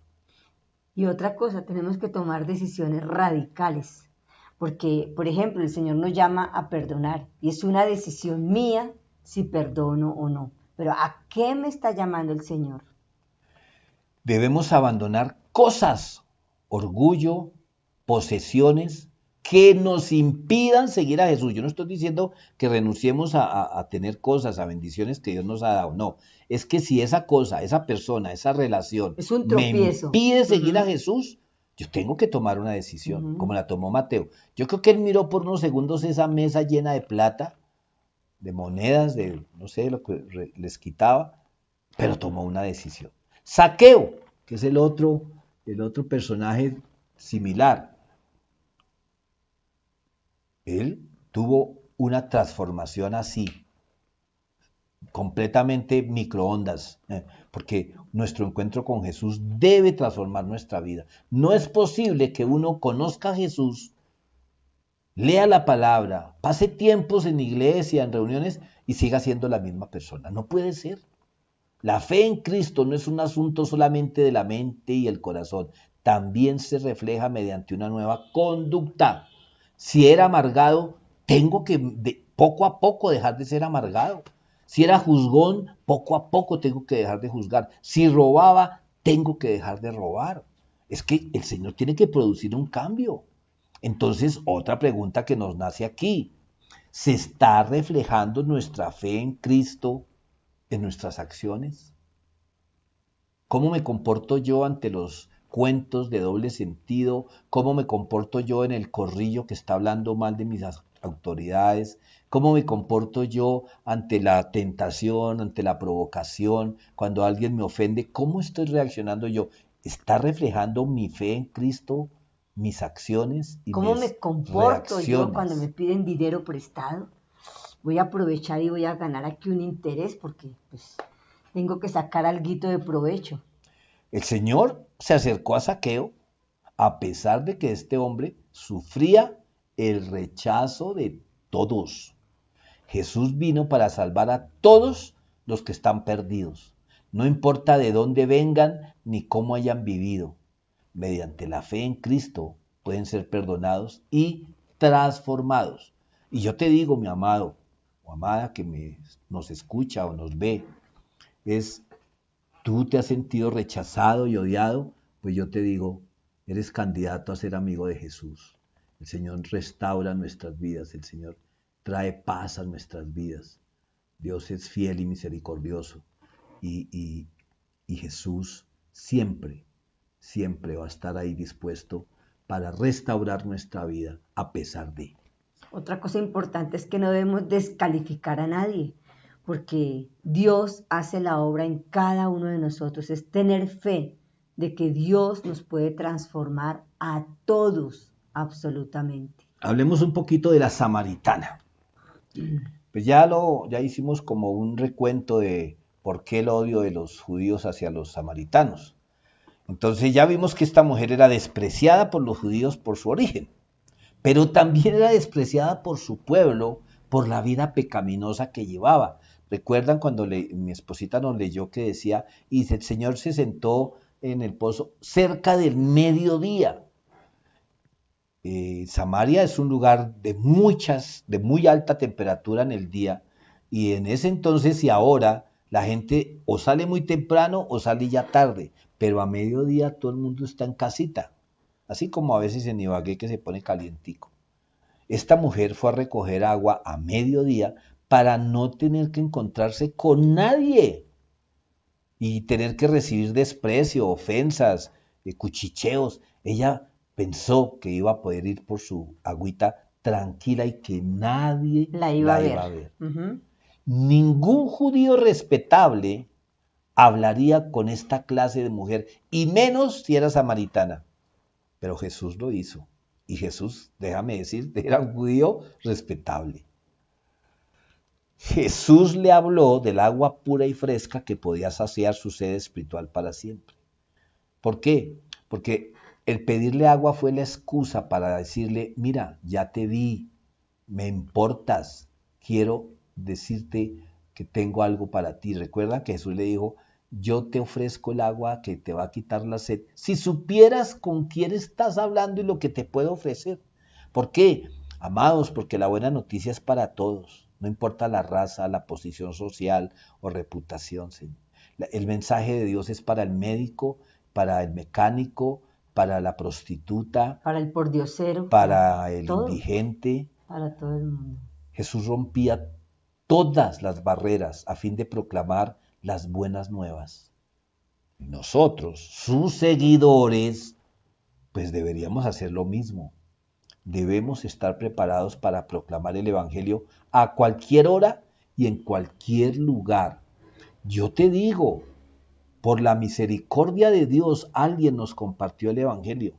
Y otra cosa, tenemos que tomar decisiones radicales, porque, por ejemplo, el Señor nos llama a perdonar y es una decisión mía si perdono o no. Pero ¿a qué me está llamando el Señor? Debemos abandonar cosas, orgullo, posesiones que nos impidan seguir a Jesús. Yo no estoy diciendo que renunciemos a tener cosas, a bendiciones que Dios nos ha dado. No, es que si esa cosa, esa persona, esa relación Es un me tropiezo. impide seguir a Ujú, Jesús, yo tengo que tomar una decisión, como ujú. la tomó Mateo. Yo creo que él miró por unos segundos esa mesa llena de plata, de monedas, de no sé lo que les quitaba, pero tomó una decisión. Saqueo, que es el otro personaje similar, él tuvo una transformación así, completamente microondas, porque nuestro encuentro con Jesús debe transformar nuestra vida. No es posible que uno conozca a Jesús, lea la palabra, pase tiempos en iglesia, en reuniones y siga siendo la misma persona. No puede ser. La fe en Cristo no es un asunto solamente de la mente y el corazón, también se refleja mediante una nueva conducta. Si era amargado, tengo que poco a poco dejar de ser amargado. Si era juzgón, poco a poco tengo que dejar de juzgar. Si robaba, tengo que dejar de robar. Es que el Señor tiene que producir un cambio. Entonces, otra pregunta que nos nace aquí, ¿se está reflejando nuestra fe en Cristo en nuestras acciones? ¿Cómo me comporto yo ante los cuentos de doble sentido? ¿Cómo me comporto yo en el corrillo que está hablando mal de mis autoridades? ¿Cómo me comporto yo ante la tentación, ante la provocación, cuando alguien me ofende? ¿Cómo estoy reaccionando yo? ¿Está reflejando mi fe en Cristo, mis acciones y ¿Cómo mis me comporto yo cuando me reacciones? piden dinero prestado? Voy a aprovechar y voy a ganar aquí un interés porque pues tengo que sacar alguito de provecho. El Señor se acercó a Zaqueo a pesar de que este hombre sufría el rechazo de todos. Jesús vino para salvar a todos los que están perdidos, no importa de dónde vengan ni cómo hayan vivido. Mediante la fe en Cristo pueden ser perdonados y transformados. Y yo te digo, mi amado o amada que nos escucha o nos ve, es, tú te has sentido rechazado y odiado, pues yo te digo, eres candidato a ser amigo de Jesús. El Señor restaura nuestras vidas, el Señor trae paz a nuestras vidas. Dios es fiel y misericordioso y, y Jesús siempre, siempre va a estar ahí dispuesto para restaurar nuestra vida a pesar de. Otra cosa importante es que no debemos descalificar a nadie, porque Dios hace la obra en cada uno de nosotros. Es tener fe de que Dios nos puede transformar a todos absolutamente. Hablemos un poquito de la samaritana. Pues ya hicimos como un recuento de por qué el odio de los judíos hacia los samaritanos. Entonces ya vimos que esta mujer era despreciada por los judíos por su origen, pero también era despreciada por su pueblo por la vida pecaminosa que llevaba. ¿Recuerdan cuando mi esposita nos leyó que decía, y el Señor se sentó en el pozo cerca del mediodía? Samaria es un lugar de muy alta temperatura en el día, y en ese entonces y ahora la gente o sale muy temprano o sale ya tarde, pero a mediodía todo el mundo está en casita, así como a veces en Ibagué que se pone calientico. Esta mujer fue a recoger agua a mediodía para no tener que encontrarse con nadie y tener que recibir desprecio, ofensas, cuchicheos. Ella pensó que iba a poder ir por su agüita tranquila y que nadie La iba a la ver. iba a ver. Ujú. Ningún judío respetable hablaría con esta clase de mujer, y menos si era samaritana. Pero Jesús lo hizo. Y Jesús, déjame decirte, era un judío respetable. Jesús le habló del agua pura y fresca que podía saciar su sed espiritual para siempre. ¿Por qué? Porque el pedirle agua fue la excusa para decirle, mira, ya te vi, me importas, quiero decirte que tengo algo para ti. Recuerda que Jesús le dijo, yo te ofrezco el agua que te va a quitar la sed. Si supieras con quién estás hablando y lo que te puedo ofrecer. ¿Por qué? Amados, porque la buena noticia es para todos. No importa la raza, la posición social o reputación. El mensaje de Dios es para el médico, para el mecánico, para la prostituta, Para el pordiosero, para el todo, indigente. para todo el mundo. Jesús rompía todas las barreras a fin de proclamar las buenas nuevas. Nosotros, sus seguidores, pues deberíamos hacer lo mismo. Debemos estar preparados para proclamar el Evangelio a cualquier hora y en cualquier lugar. Yo te digo, por la misericordia de Dios, alguien nos compartió el Evangelio.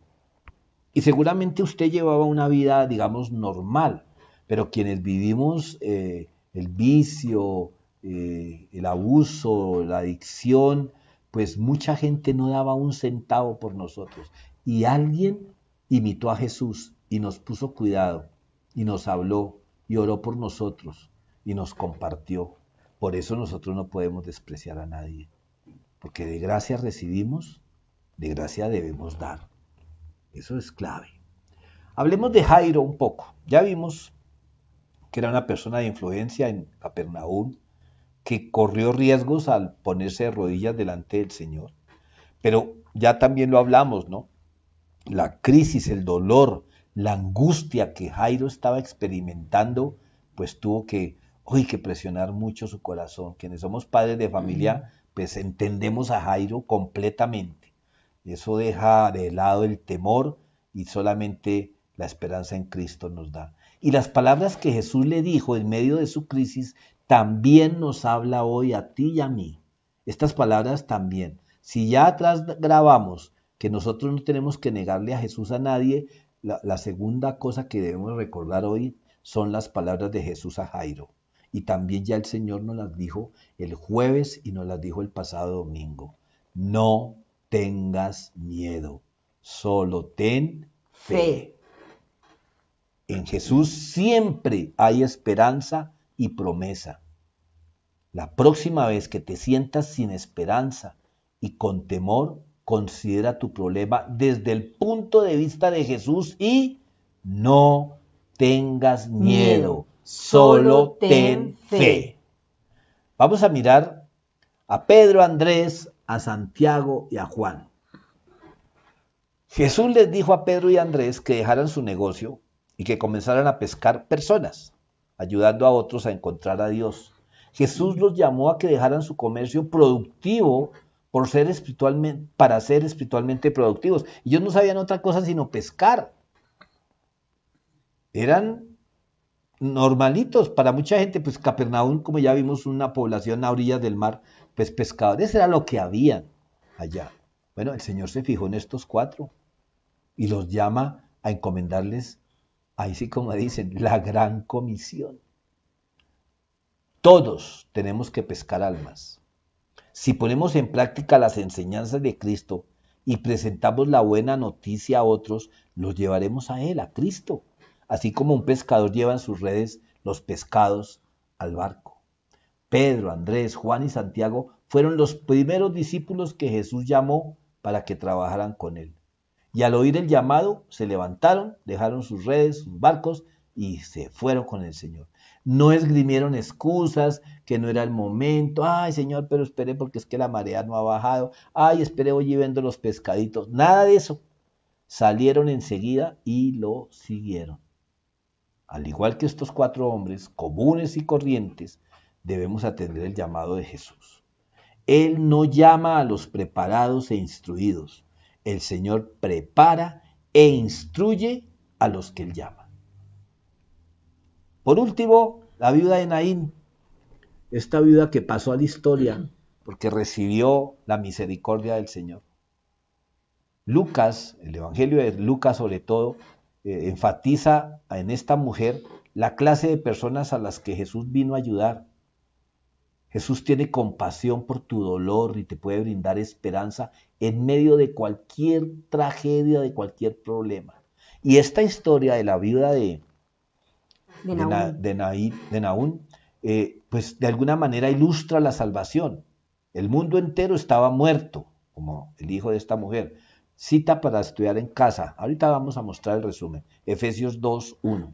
Y seguramente usted llevaba una vida, digamos, normal, pero quienes vivimos el vicio, el abuso, la adicción, pues mucha gente no daba un centavo por nosotros. Y alguien imitó a Jesús y nos puso cuidado y nos habló y oró por nosotros y nos compartió. Por eso nosotros no podemos despreciar a nadie, porque de gracia recibimos, de gracia debemos dar. Eso es clave. Hablemos de Jairo un poco. Ya vimos que era una persona de influencia en Capernaum, que corrió riesgos al ponerse de rodillas delante del Señor. Pero ya también lo hablamos, ¿no? La crisis, el dolor, la angustia que Jairo estaba experimentando, pues tuvo que presionar mucho su corazón. Quienes somos padres de familia, pues entendemos a Jairo completamente. Eso deja de lado el temor y solamente la esperanza en Cristo nos da. Y las palabras que Jesús le dijo en medio de su crisis también nos habla hoy a ti y a mí. Estas palabras también. Si ya atrás grabamos que nosotros no tenemos que negarle a Jesús a nadie, la segunda cosa que debemos recordar hoy son las palabras de Jesús a Jairo. Y también ya el Señor nos las dijo el jueves y nos las dijo el pasado domingo. No tengas miedo, solo ten fe. En Jesús siempre hay esperanza y promesa. La próxima vez que te sientas sin esperanza y con temor, considera tu problema desde el punto de vista de Jesús y no tengas miedo, solo ten fe. Vamos a mirar a Pedro, a Andrés, a Santiago y a Juan. Jesús les dijo a Pedro y a Andrés que dejaran su negocio y que comenzaran a pescar personas, ayudando a otros a encontrar a Dios. Jesús los llamó a que dejaran su comercio productivo para ser espiritualmente productivos. Ellos no sabían otra cosa sino pescar. Eran normalitos. Para mucha gente, pues Capernaum, como ya vimos, una población a orillas del mar, pues pescadores era lo que habían allá. Bueno, el Señor se fijó en estos 4 y los llama a encomendarles, ahí sí como dicen, la gran comisión. Todos tenemos que pescar almas. Si ponemos en práctica las enseñanzas de Cristo y presentamos la buena noticia a otros, los llevaremos a Él, a Cristo, así como un pescador lleva en sus redes los pescados al barco. Pedro, Andrés, Juan y Santiago fueron los primeros discípulos que Jesús llamó para que trabajaran con Él. Y al oír el llamado, se levantaron, dejaron sus redes, sus barcos y se fueron con el Señor. No esgrimieron excusas, que no era el momento. Ay, Señor, pero espere porque es que la marea no ha bajado. Ay, espere, voy y vendo los pescaditos. Nada de eso. Salieron enseguida y lo siguieron. Al igual que estos 4 hombres comunes y corrientes, debemos atender el llamado de Jesús. Él no llama a los preparados e instruidos. El Señor prepara e instruye a los que Él llama. Por último, la viuda de Naín, esta viuda que pasó a la historia porque recibió la misericordia del Señor. Lucas, el Evangelio de Lucas sobre todo, enfatiza en esta mujer la clase de personas a las que Jesús vino a ayudar. Jesús tiene compasión por tu dolor y te puede brindar esperanza en medio de cualquier tragedia, de cualquier problema. Y esta historia de la viuda de Naín, pues de alguna manera ilustra la salvación. El mundo entero estaba muerto, como el hijo de esta mujer. Cita para estudiar en casa. Ahorita vamos a mostrar el resumen. Efesios 2:1.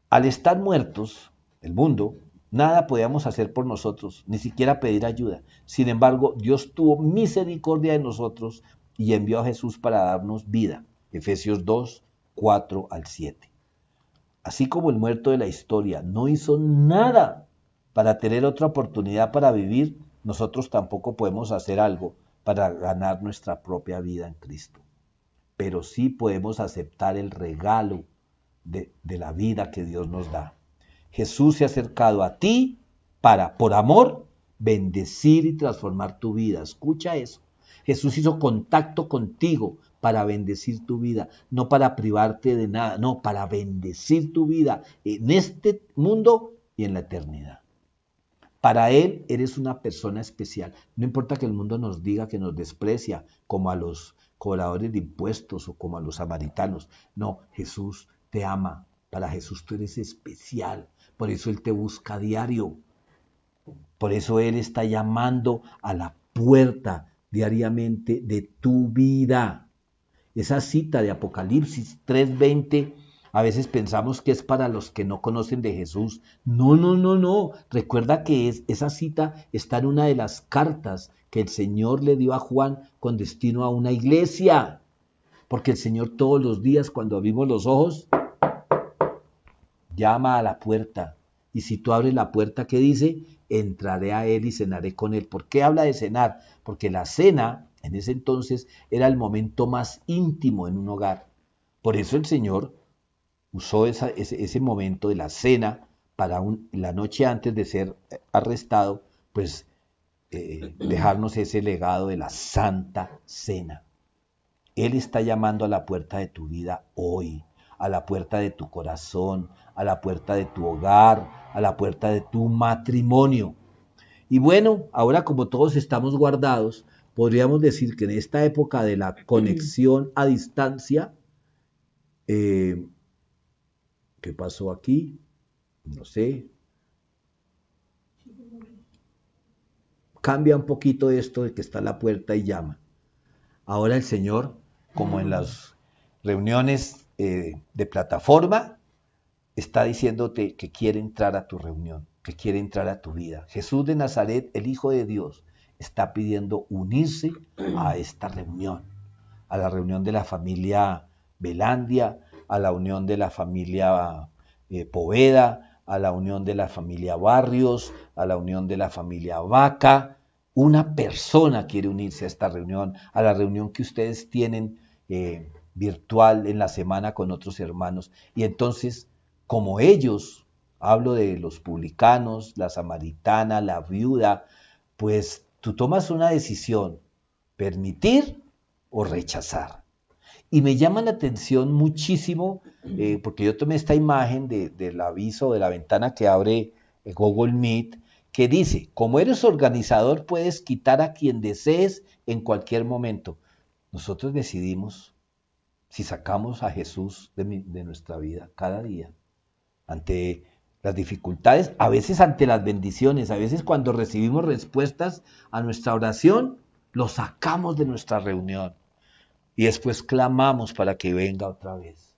Al estar muertos, el mundo, nada podíamos hacer por nosotros, ni siquiera pedir ayuda. Sin embargo, Dios tuvo misericordia de nosotros y envió a Jesús para darnos vida. Efesios 2:4-7. Así como el muerto de la historia no hizo nada para tener otra oportunidad para vivir, nosotros tampoco podemos hacer algo para ganar nuestra propia vida en Cristo. Pero sí podemos aceptar el regalo de la vida que Dios nos da. Jesús se ha acercado a ti para, por amor, bendecir y transformar tu vida. Escucha eso. Jesús hizo contacto contigo para bendecir tu vida, no para privarte de nada, no, para bendecir tu vida en este mundo y en la eternidad. Para Él eres una persona especial. No importa que el mundo nos diga que nos desprecia, como a los cobradores de impuestos o como a los samaritanos. No, Jesús te ama. Para Jesús tú eres especial. Por eso Él te busca a diario. Por eso Él está llamando a la puerta diariamente de tu vida. Esa cita de Apocalipsis 3:20, a veces pensamos que es para los que no conocen de Jesús. No. Recuerda que esa cita está en una de las cartas que el Señor le dio a Juan con destino a una iglesia. Porque el Señor todos los días, cuando abrimos los ojos, llama a la puerta. Y si tú abres la puerta, ¿qué dice? entraré a Él y cenaré con Él. ¿Por qué habla de cenar? Porque la cena en ese entonces era el momento más íntimo en un hogar. Por eso el Señor usó ese momento de la cena para la noche antes de ser arrestado, pues dejarnos ese legado de la Santa Cena. Él está llamando a la puerta de tu vida hoy, a la puerta de tu corazón, a la puerta de tu hogar, a la puerta de tu matrimonio. Y bueno, ahora como todos estamos guardados, podríamos decir que en esta época de la conexión a distancia, ¿qué pasó aquí? No sé. Cambia un poquito esto de que está a la puerta y llama. Ahora el Señor, como en las reuniones de plataforma, está diciéndote que quiere entrar a tu reunión, que quiere entrar a tu vida. Jesús de Nazaret, el Hijo de Dios, está pidiendo unirse a esta reunión, a la reunión de la familia Belandia, a la unión de la familia Poveda, a la unión de la familia Barrios, a la unión de la familia Vaca. Una persona quiere unirse a esta reunión, a la reunión que ustedes tienen virtual en la semana con otros hermanos. Y entonces, como ellos, hablo de los publicanos, la samaritana, la viuda, pues tú tomas una decisión, permitir o rechazar. Y me llama la atención muchísimo, porque yo tomé esta imagen del aviso de la ventana que abre Google Meet, que dice, como eres organizador puedes quitar a quien desees en cualquier momento. Nosotros decidimos si sacamos a Jesús de nuestra vida cada día, ante las dificultades, a veces ante las bendiciones, a veces cuando recibimos respuestas a nuestra oración, lo sacamos de nuestra reunión. Y después clamamos para que venga otra vez.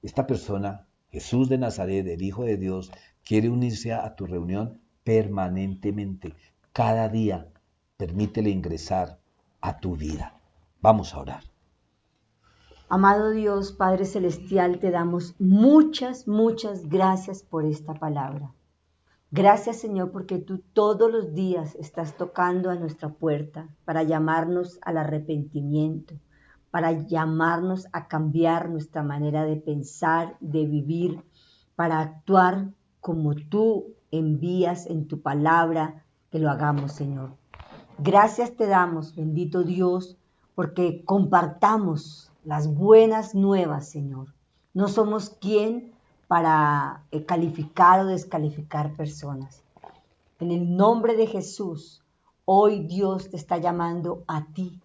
Esta persona, Jesús de Nazaret, el Hijo de Dios, quiere unirse a tu reunión permanentemente. Cada día, permítele ingresar a tu vida. Vamos a orar. Amado Dios, Padre Celestial, te damos muchas, muchas gracias por esta palabra. Gracias, Señor, porque tú todos los días estás tocando a nuestra puerta para llamarnos al arrepentimiento, para llamarnos a cambiar nuestra manera de pensar, de vivir, para actuar como tú envías en tu palabra que lo hagamos, Señor. Gracias te damos, bendito Dios, porque compartamos las buenas nuevas, Señor. No somos quien para calificar o descalificar personas. En el nombre de Jesús, hoy Dios te está llamando a ti,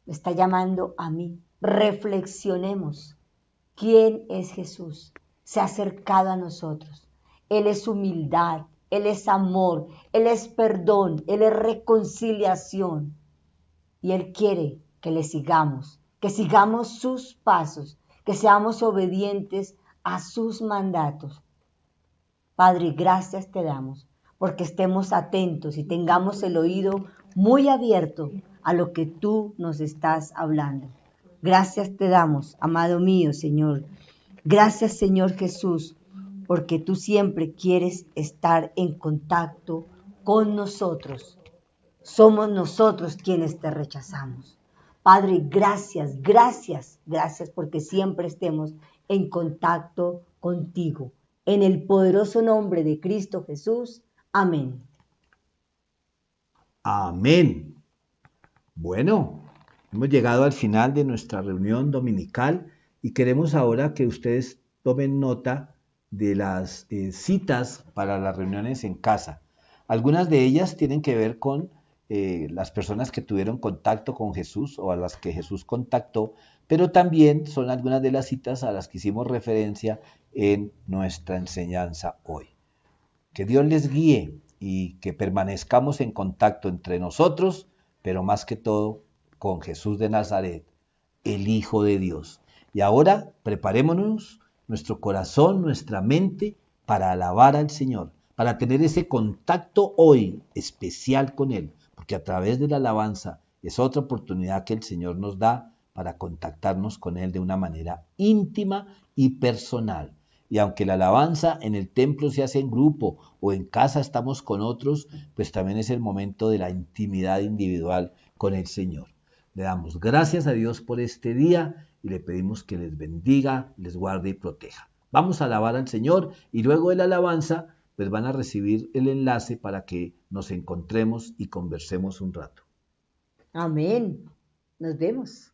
me está llamando a mí. Reflexionemos. ¿Quién es Jesús? Se ha acercado a nosotros. Él es humildad, Él es amor, Él es perdón, Él es reconciliación. Y Él quiere que le sigamos, que sigamos sus pasos, que seamos obedientes a sus mandatos. Padre, gracias te damos, porque estemos atentos y tengamos el oído muy abierto a lo que tú nos estás hablando. Gracias te damos, amado mío, Señor. Gracias, Señor Jesús, porque tú siempre quieres estar en contacto con nosotros. Somos nosotros quienes te rechazamos. Padre, gracias, gracias, gracias porque siempre estemos en contacto contigo. En el poderoso nombre de Cristo Jesús. Amén. Amén. Bueno, hemos llegado al final de nuestra reunión dominical y queremos ahora que ustedes tomen nota de las citas para las reuniones en casa. Algunas de ellas tienen que ver con las personas que tuvieron contacto con Jesús o a las que Jesús contactó, pero también son algunas de las citas a las que hicimos referencia en nuestra enseñanza hoy. Que Dios les guíe y que permanezcamos en contacto entre nosotros, pero más que todo con Jesús de Nazaret, el Hijo de Dios. Y ahora preparémonos nuestro corazón, nuestra mente para alabar al Señor, para tener ese contacto hoy especial con Él, porque a través de la alabanza es otra oportunidad que el Señor nos da para contactarnos con Él de una manera íntima y personal. Y aunque la alabanza en el templo se hace en grupo o en casa estamos con otros, pues también es el momento de la intimidad individual con el Señor. Le damos gracias a Dios por este día y le pedimos que les bendiga, les guarde y proteja. Vamos a alabar al Señor y luego de la alabanza, pues van a recibir el enlace para que nos encontremos y conversemos un rato. Amén. Nos vemos.